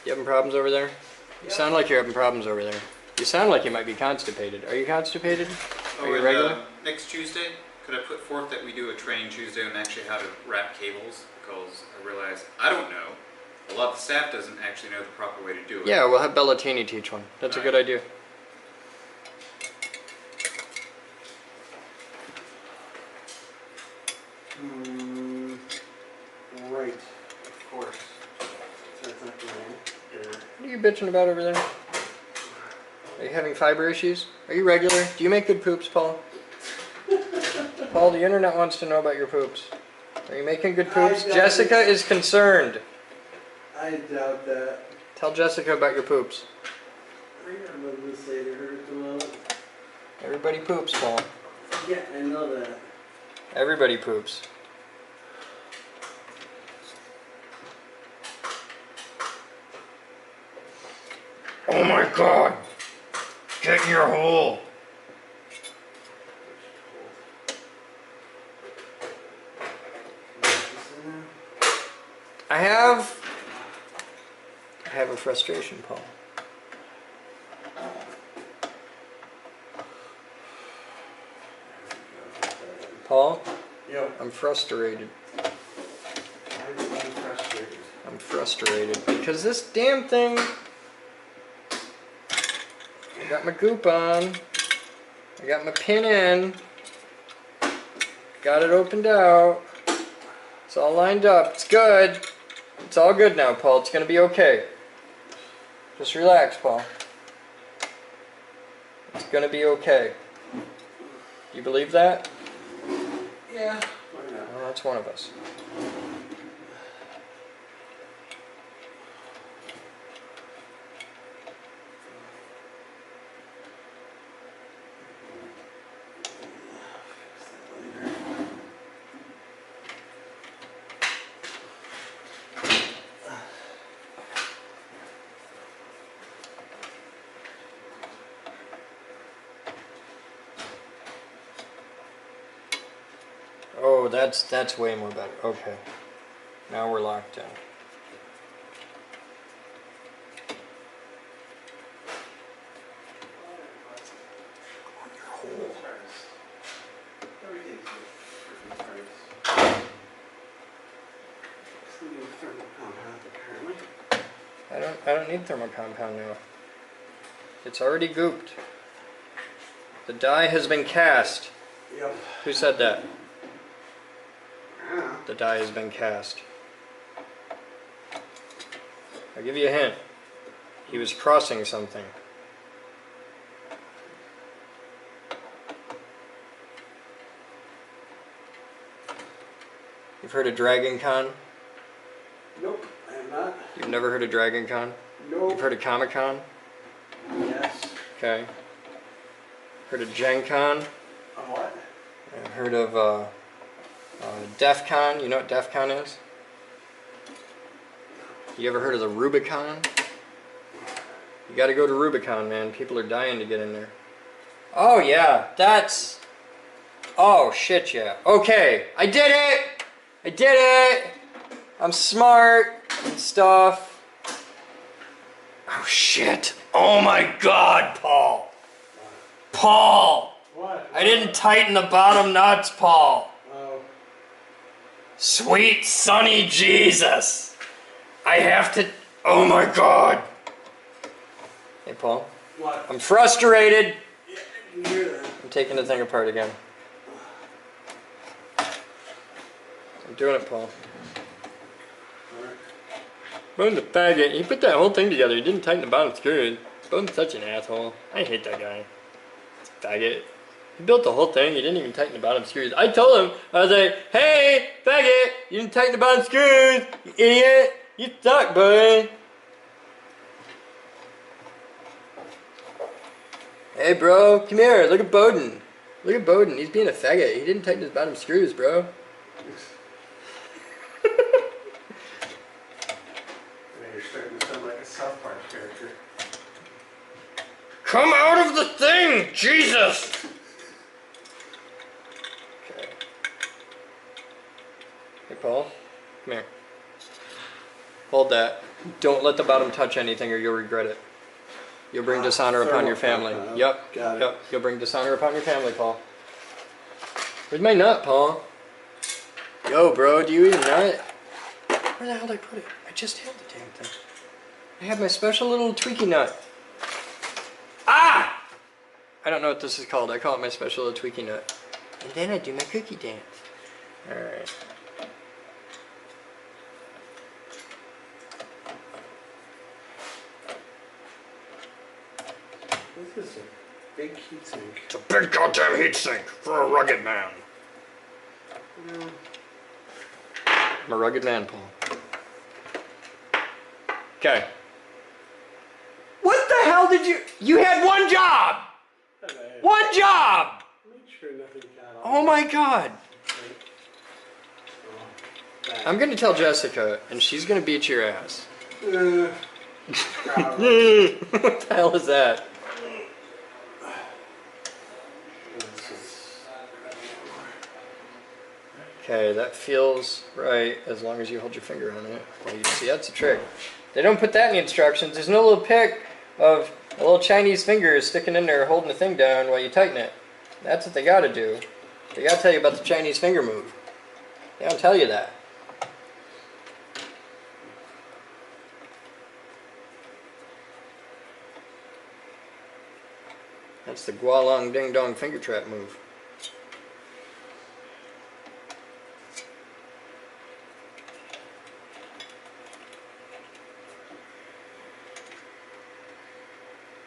You having problems over there? You sound like you're having problems over there. You sound like you might be constipated. Are you constipated? Are you regular? Next Tuesday, could I put forth that we do a training Tuesday on actually how to wrap cables? Because I realize I don't know. A lot of the staff doesn't actually know the proper way to do it. Yeah, we'll have Bellatini teach one. That's a good idea. Right. Of course. So it's not going to What are you bitching about over there? Are you having fiber issues? Are you regular? Do you make good poops, Paul? Paul, the internet wants to know about your poops. Are you making good poops? Jessica is concerned. I doubt that. Tell Jessica about your poops. I got nothing to say to her at the moment. Everybody poops, Paul. Yeah, I know that. Everybody poops. Oh my god! Get in your hole! I have a frustration, Paul. Paul, Yep. I'm frustrated. I'm frustrated. I'm frustrated because this damn thing. I got my goop on. I got my pin in. Got it opened out. It's all lined up. It's good. It's all good now, Paul. It's going to be okay. Just relax, Paul. It's going to be okay. You believe that? Yeah. Why not? Well, that's one of us. Oh, that's way more better. Okay. Now we're locked in. Everything's a freaking furnace. Excluding thermal compound, apparently. I don't need thermal compound now. It's already gooped. The die has been cast. Yep. Who said that? Yeah. The die has been cast. I'll give you a hint. He was crossing something. You've heard of Dragon Con? Nope, I am not. You've never heard of Dragon Con? Nope. You've heard of Comic Con? Yes. Okay. Heard of Gen Con? On what? I've heard of DEF CON. You know what DEF CON is? You ever heard of the Rubicon? You gotta go to Rubicon, man. People are dying to get in there. Oh yeah, that's... Oh shit, yeah. Okay, I did it! I did it! I'm smart and stuff. Oh shit. Oh my god, Paul. Paul! What? I didn't tighten the bottom nuts, Paul. Oh. Sweet sunny Jesus. I have to... Oh my god. Hey, Paul. What? I'm frustrated. Yeah, I can hear that. I'm taking the thing apart again. I'm doing it, Paul. Alright. Boden's a faggot. He put that whole thing together. He didn't tighten the bottom screws. Boden's such an asshole. I hate that guy. Faggot. He built the whole thing. He didn't even tighten the bottom screws. I told him, I was like, hey, faggot, you didn't tighten the bottom screws, you idiot. You suck, buddy. Hey, bro, come here. Look at Boden. Look at Boden. He's being a faggot. He didn't tighten his bottom screws, bro. You're starting to sound like a South Park character. Come out of the thing, Jesus! Okay. Hey, Paul, come here. Hold that. Don't let the bottom touch anything or you'll regret it. You'll bring dishonor upon your family. Yep. Got it. Yep. You'll bring dishonor upon your family, Paul. Where's my nut, Paul? Yo, bro, do you eat a nut? Where the hell did I put it? I just had the damn thing. I have my special little tweaky nut. Ah! I don't know what this is called. I call it my special little tweaky nut. And then I do my cookie dance. Alright. This is a big heat sink. It's a big goddamn heat sink for a rugged man. I'm a rugged man, Paul. Okay. What the hell did you... You had one job! One job! Make sure nothing got off. Oh my god. I'm gonna tell Jessica, and she's gonna beat your ass. What the hell is that? Okay, that feels right as long as you hold your finger on it. Well, you see, that's a trick. They don't put that in the instructions. There's no little pic of a little Chinese finger sticking in there holding the thing down while you tighten it. That's what they gotta do. They gotta tell you about the Chinese finger move. They don't tell you that. That's the Gualong Ding Dong finger trap move.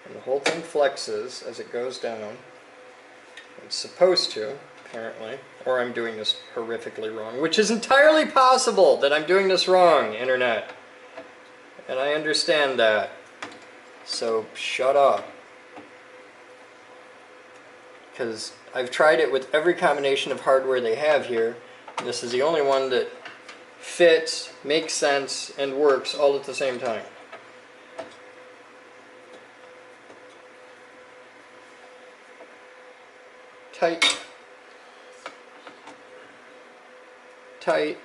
And the whole thing flexes as it goes down. It's supposed to, apparently. Or I'm doing this horrifically wrong, which is entirely possible that I'm doing this wrong, Internet. And I understand that. So shut up. Because I've tried it with every combination of hardware they have here. And this is the only one that fits, makes sense, and works all at the same time. Tight. Tight.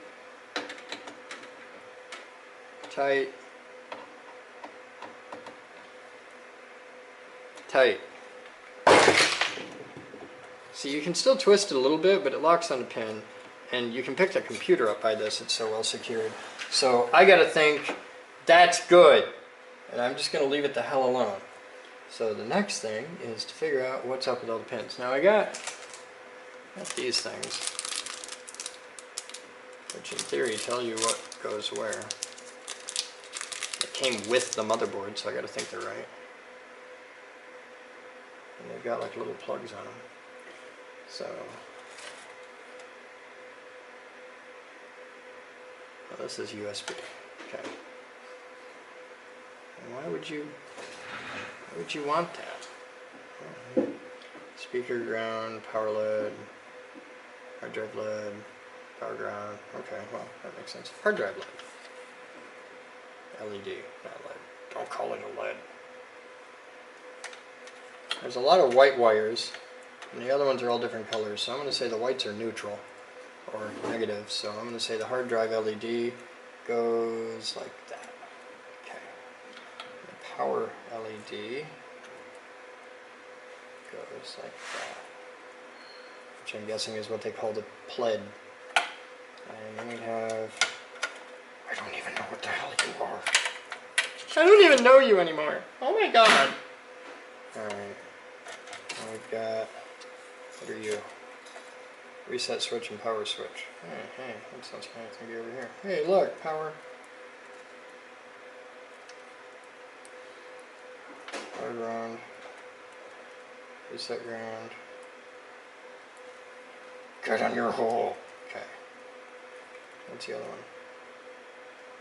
Tight. Tight. See, you can still twist it a little bit, but it locks on the pin. And you can pick the computer up by this, it's so well secured. So I gotta think, that's good. And I'm just gonna leave it the hell alone. So the next thing is to figure out what's up with all the pins. Now I got these things, which in theory tell you what goes where. It came with the motherboard, so I gotta think they're right. And they've got like little plugs on them. So, well, this is USB. Okay. And why would you want that? Speaker ground, power LED, hard drive LED, power ground. Okay, well, that makes sense. Hard drive LED. LED, not LED. Don't call it a LED. There's a lot of white wires, and the other ones are all different colors, so I'm going to say the whites are neutral, or negative, so I'm going to say the hard drive LED goes like that. Okay. The power LED goes like that, which I'm guessing is what they call the pled. And then we have, I don't even know what the hell you are. I don't even know you anymore. Oh my god. Alright. We've got, what are you? Reset switch and power switch. Hey, that sounds kind of be over here. Hey, look, power. Power ground. Reset ground. Get on your hole. Okay. What's the other one?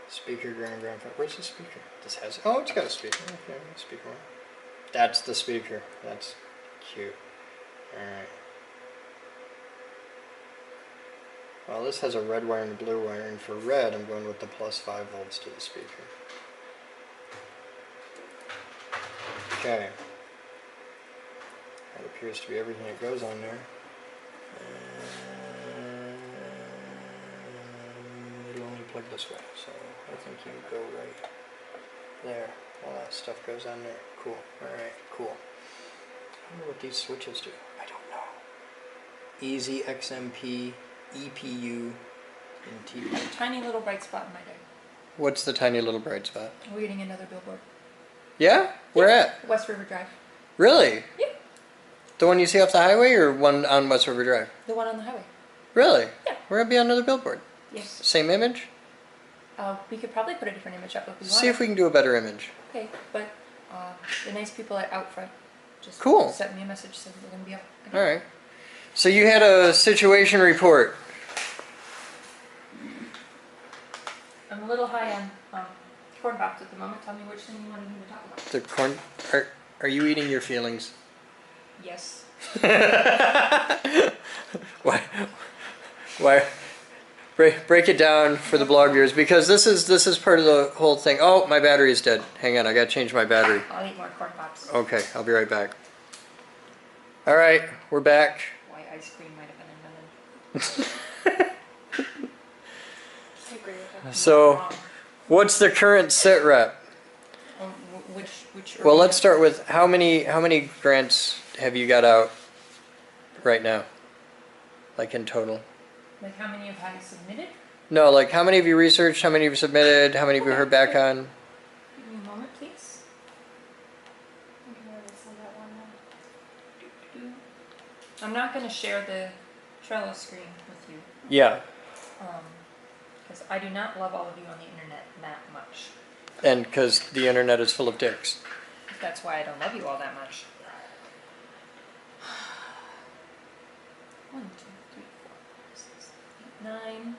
Speaker, ground. Where's the speaker? This has, oh, it's got a speaker. Okay, speaker one. That's the speaker. That's cute. Alright. Well, this has a red wire and a blue wire, and for red, I'm going with the plus 5 volts to the speaker. Okay. That appears to be everything that goes on there. And it'll only plug this way, so I think you go right there. All that stuff goes on there. Cool. Alright, cool. I wonder what these switches do. I don't know. Easy, XMP, EPU, and TP. Tiny little bright spot in my day. What's the tiny little bright spot? We're getting another billboard. Yeah? Where at? West River Drive. Really? Yeah. The one you see off the highway or one on West River Drive? The one on the highway. Really? Yeah. We're going to be on another billboard. Yes. Same image? We could probably put a different image up if we want. See if we can do a better image. Okay, but the nice people at Out Front just Cool. sent me a message saying they're going to be up. again. All right. So you had a situation report. I'm a little high on corn pops at the moment. Tell me which thing you wanted me to talk about. The corn. Are you eating your feelings? Yes. Why? Break it down for the blog viewers, because this is part of the whole thing. Oh, my battery is dead. Hang on, I gotta change my battery. I'll eat more corn pops. Okay, I'll be right back. All right, we're back. Why ice cream might have been invented. I agree with that. So, Wrong. what's the current sit rep? Which Well, let's start with how many grants have you got out right now? Like in total? Like how many have I submitted? No, like how many have you researched, how many have you submitted, how many have you heard back on? Give me a moment, please. Okay, where did I send that one now? I'm not gonna share the Trello screen with you, Yeah. because I do not love all of you on the internet that much. And because the internet is full of dicks. That's why I don't love you all that much. 1, 2, 3, 4, 5, 6, 8, 9,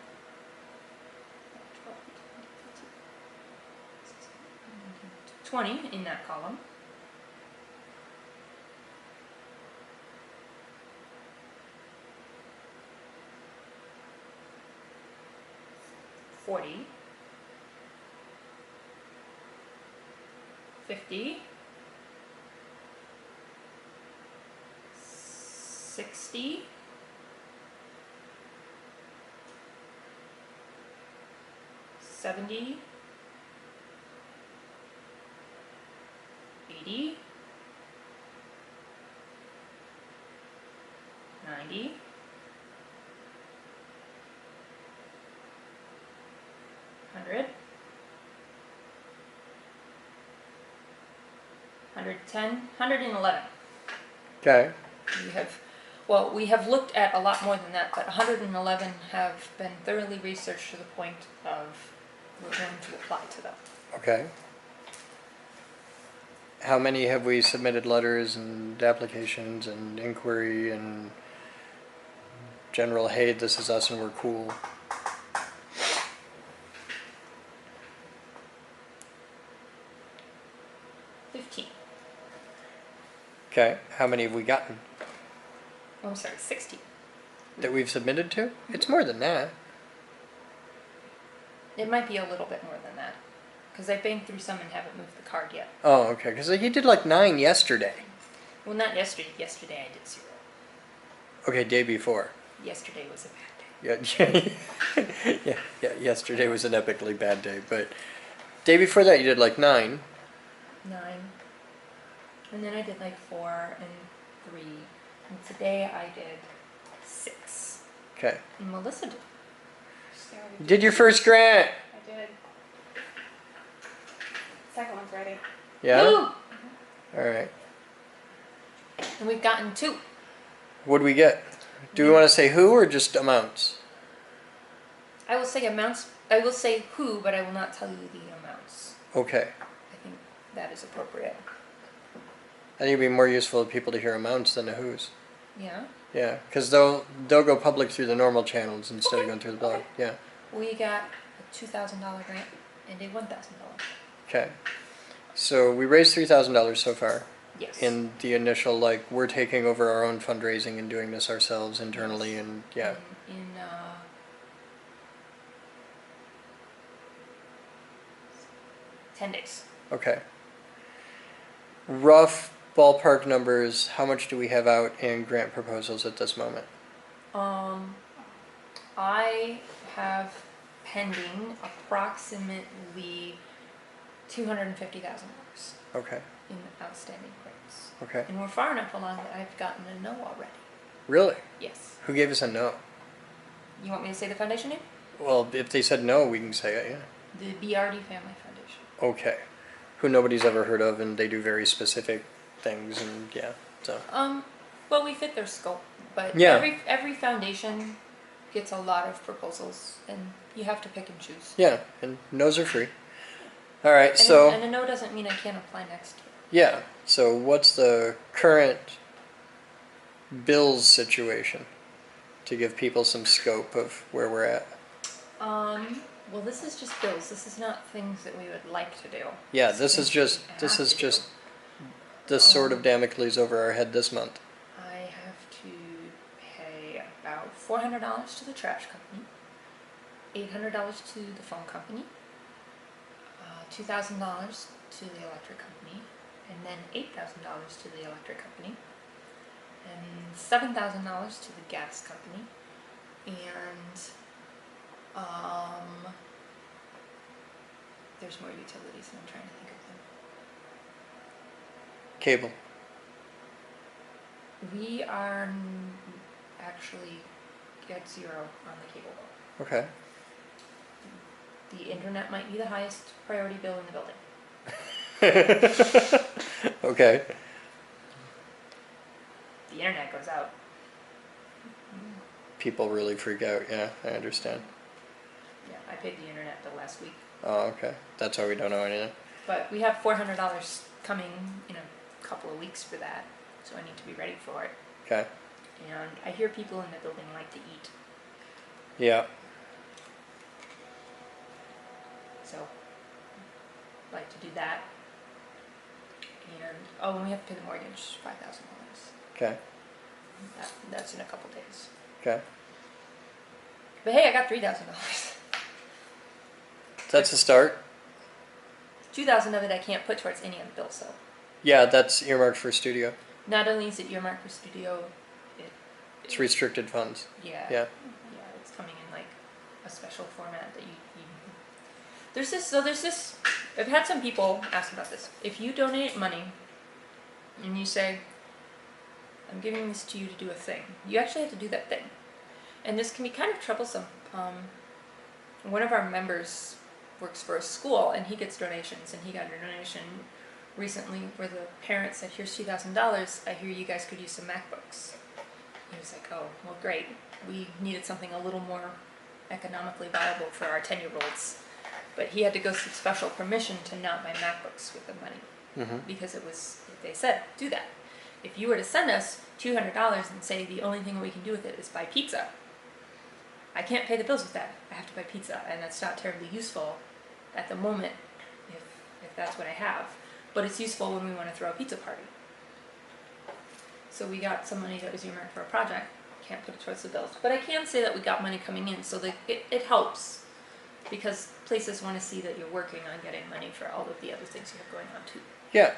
12, 13, 20 in that column. $40, $50, $60, $70, $80, $90, $100, $110, $111. Okay. We have looked at a lot more than that, but 111 have been thoroughly researched to the point of we're going to apply to them. Okay. How many have we submitted letters and applications and inquiry and general, hey, this is us and we're cool? $15. Okay. How many have we gotten Oh, I'm sorry, $60. that we've submitted to? It's more than that. It might be a little bit more than that, because I banged through some and haven't moved the card yet. Oh, okay. Because you did like 9 yesterday. Well, not yesterday. Yesterday I did 0. Okay, day before. Yesterday was a bad day. Yeah, yeah. Yesterday was an epically bad day, but day before that you did like 9. 9. And then I did like 4 and 3. And today I did 6. Okay. And Melissa did. You did your first grant. I did. Second one's ready. Yeah. Woo! All right. And we've gotten 2. What do we get? Do we want to say who or just amounts? I will say amounts. I will say who, but I will not tell you the amounts. Okay. I think that is appropriate. I think it'd be more useful to people to hear amounts than the who's. Yeah. Yeah, because they'll go public through the normal channels instead of going through the blog. Okay. Yeah. We got a $2,000 grant and a $1,000. Okay. So we raised $3,000 so far. Yes. In the initial, like, we're taking over our own fundraising and doing this ourselves internally, and yeah. In 10 days. Okay. Rough ballpark numbers, how much do we have out in grant proposals at this moment? I have pending approximately $250,000 Okay. in outstanding grants. Okay. And we're far enough along that I've gotten a no already. Really? Yes. Who gave us a no? You want me to say the foundation name? Well, if they said no, we can say it, yeah. The BRD Family Foundation. Okay. Who nobody's ever heard of, and they do very specific things, and yeah, so. Well, we fit their scope, but Yeah. every foundation gets a lot of proposals, and you have to pick and choose. Yeah, and no's are free. All right, And so. and a no doesn't mean I can't apply next year. Yeah, so what's the current bills situation to give people some scope of where we're at? Well, this is just bills. This is not things that we would like to do. Yeah, It's this is things just, we this have is to just do. the sword of Damocles over our head this month. I have to pay about $400 to the trash company, $800 to the phone company, $2,000 to the electric company, and then $8,000 to the electric company, and $7,000 to the gas company, and there's more utilities, and I'm trying to think of them. Cable. We are actually at 0 on the cable bill. Okay. The internet might be the highest priority bill in the building. Okay. The internet goes out. people really freak out. Yeah, I understand. Yeah, I paid the internet bill last week. Oh, okay. That's why we don't know anything. But we have $400 coming in a couple of weeks for that, so I need to be ready for it. Okay. And I hear people in the building like to eat, Yeah. so like to do that. And oh, and we have to pay the mortgage, $5,000. Okay. That's in a couple days. Okay. But hey, I got $3,000. That's a start. 2,000 of it I can't put towards any of the bills, though. Yeah, that's earmarked for studio. Not only is it earmarked for studio, It's restricted funds. yeah, Yeah. it's coming in like a special format that you there's this. I've had some people ask about this. If you donate money and you say, "I'm giving this to you to do a thing," you actually have to do that thing, and this can be kind of troublesome. One of our members works for a school, and he gets donations, and he got a donation recently where the parent said, "Here's $2,000. I hear you guys could use some MacBooks." He was like, "Oh, well, great. We needed something a little more economically viable for our 10-year-olds." But he had to go through special permission to not buy MacBooks with the money, because they said, do that. If you were to send us $200 and say the only thing we can do with it is buy pizza, I can't pay the bills with that. I have to buy pizza, and that's not terribly useful at the moment if that's what I have. But it's useful when we want to throw a pizza party. So we got some money that was earmarked for a project. Can't put it towards the bills. But I can say that we got money coming in, so it helps. Because places want to see that you're working on getting money for all of the other things you have going on too. Yeah.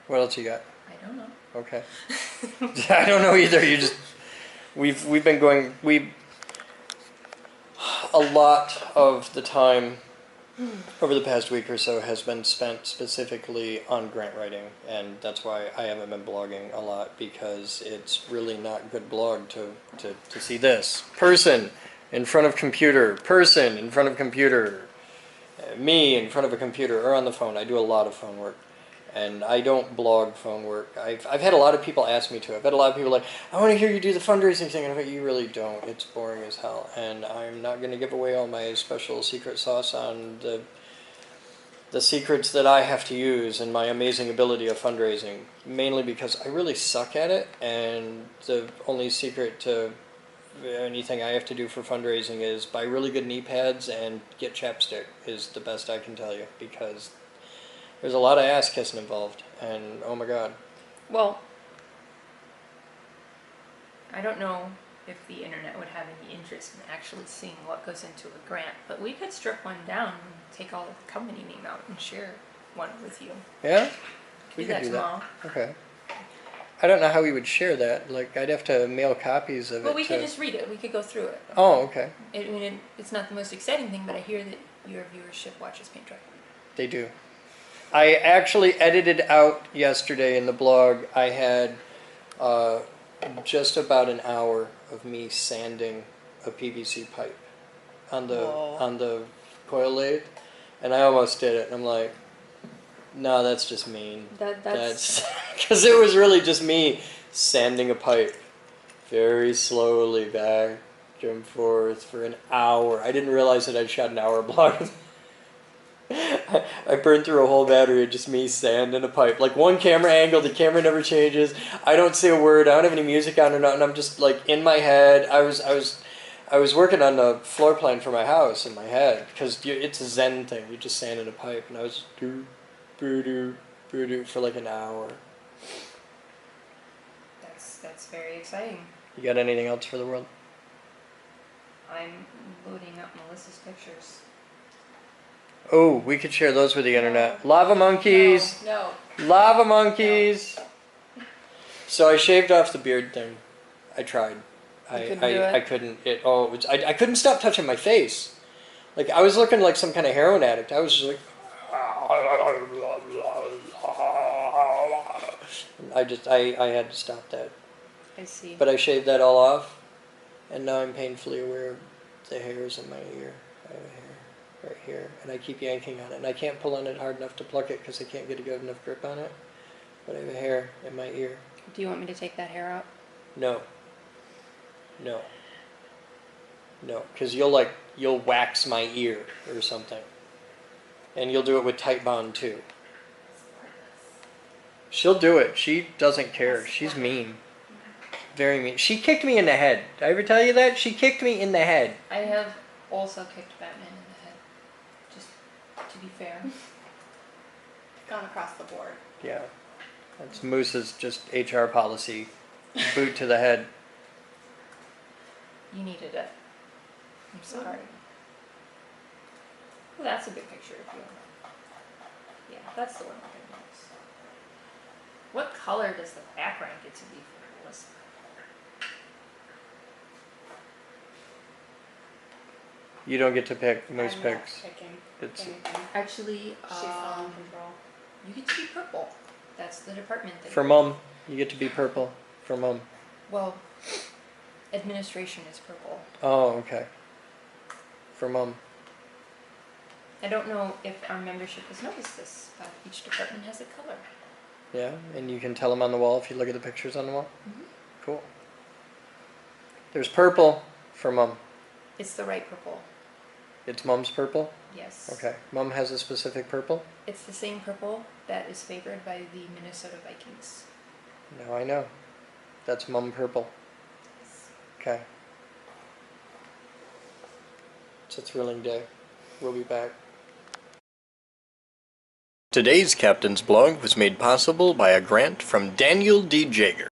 What else you got? I don't know. Okay. I don't know either. We've been going. A lot of the time over the past week or so has been spent specifically on grant writing, and that's why I haven't been blogging a lot, because it's really not good blog to see this person in front of computer, person in front of computer, me in front of a computer or on the phone. I do a lot of phone work, and I don't blog phone work. I've had a lot of people ask me to. I've had a lot of people like, "I want to hear you do the fundraising thing," and I'm like, "You really don't. It's boring as hell, and I'm not going to give away all my special secret sauce on the secrets that I have to use and my amazing ability of fundraising, mainly because I really suck at it, and the only secret to anything I have to do for fundraising is buy really good knee pads and get chapstick is the best I can tell you, because there's a lot of ass kissing involved, and oh my god. Well, I don't know if the internet would have any interest in actually seeing what goes into a grant, but we could strip one down and take all of the company name out and share one with you. Yeah? We could do that tomorrow. Okay. I don't know how we would share that. Like, I'd have to mail copies of it. Well, we could just read it. We could go through it. Oh, okay. It's not the most exciting thing, but I hear that your viewership watches Paint Dry. They do. I actually edited out yesterday in the blog. I had just about an hour of me sanding a PVC pipe on the coil lathe, and I almost did it. And I'm like, no, that's just mean. That's because it was really just me sanding a pipe very slowly back and forth for an hour. I didn't realize that I'd shot an hour blog. I burned through a whole battery of just me sanding a pipe. Like, one camera angle, the camera never changes. I don't say a word. I don't have any music on or nothing. I'm just like in my head. I was working on the floor plan for my house in my head, because it's a Zen thing. You just sand in a pipe, and I was do for like an hour. That's very exciting. You got anything else for the world? I'm loading up Melissa's pictures. Oh, we could share those with the internet. Lava monkeys. No. Lava monkeys. So I shaved off the beard thing. I tried. I couldn't. I couldn't stop touching my face. Like, I was looking like some kind of heroin addict. I was just like, I had to stop that. I see. But I shaved that all off, and now I'm painfully aware of the hairs in my ear. I have a hair right here, and I keep yanking on it, and I can't pull on it hard enough to pluck it because I can't get a good enough grip on it. But I have a hair in my ear. Do you want me to take that hair out? No. No. No, because you'll wax my ear or something. And you'll do it with tight bond too. She'll do it. She doesn't care. She's mean. Very mean. She kicked me in the head. Did I ever tell you that? She kicked me in the head. I have also kicked Batman in the head. Just to be fair. Gone across the board. Yeah. That's Moose's just HR policy. Boot to the head. You needed it. I'm sorry. Well, that's a good picture if you want. Yeah, that's the one we're gonna use. What color does the background get to be for Melissa? You don't get to pick. Moose I'm picks. not picking It's anything. Actually, She's all in control. you get to be purple. That's the department thing. for Mum. You get to be purple for Mum. Well, administration is purple. Oh, okay. For Mum. I don't know if our membership has noticed this, but each department has a color. Yeah, and you can tell them on the wall if you look at the pictures on the wall. Mhm. Cool. There's purple for Mum. It's the right purple. It's Mum's purple? Yes. Okay. Mum has a specific purple? It's the same purple that is favored by the Minnesota Vikings. Now I know. That's Mum purple. Okay. It's a thrilling day. We'll be back. Today's Captain's Blog was made possible by a grant from Daniel D. Jager.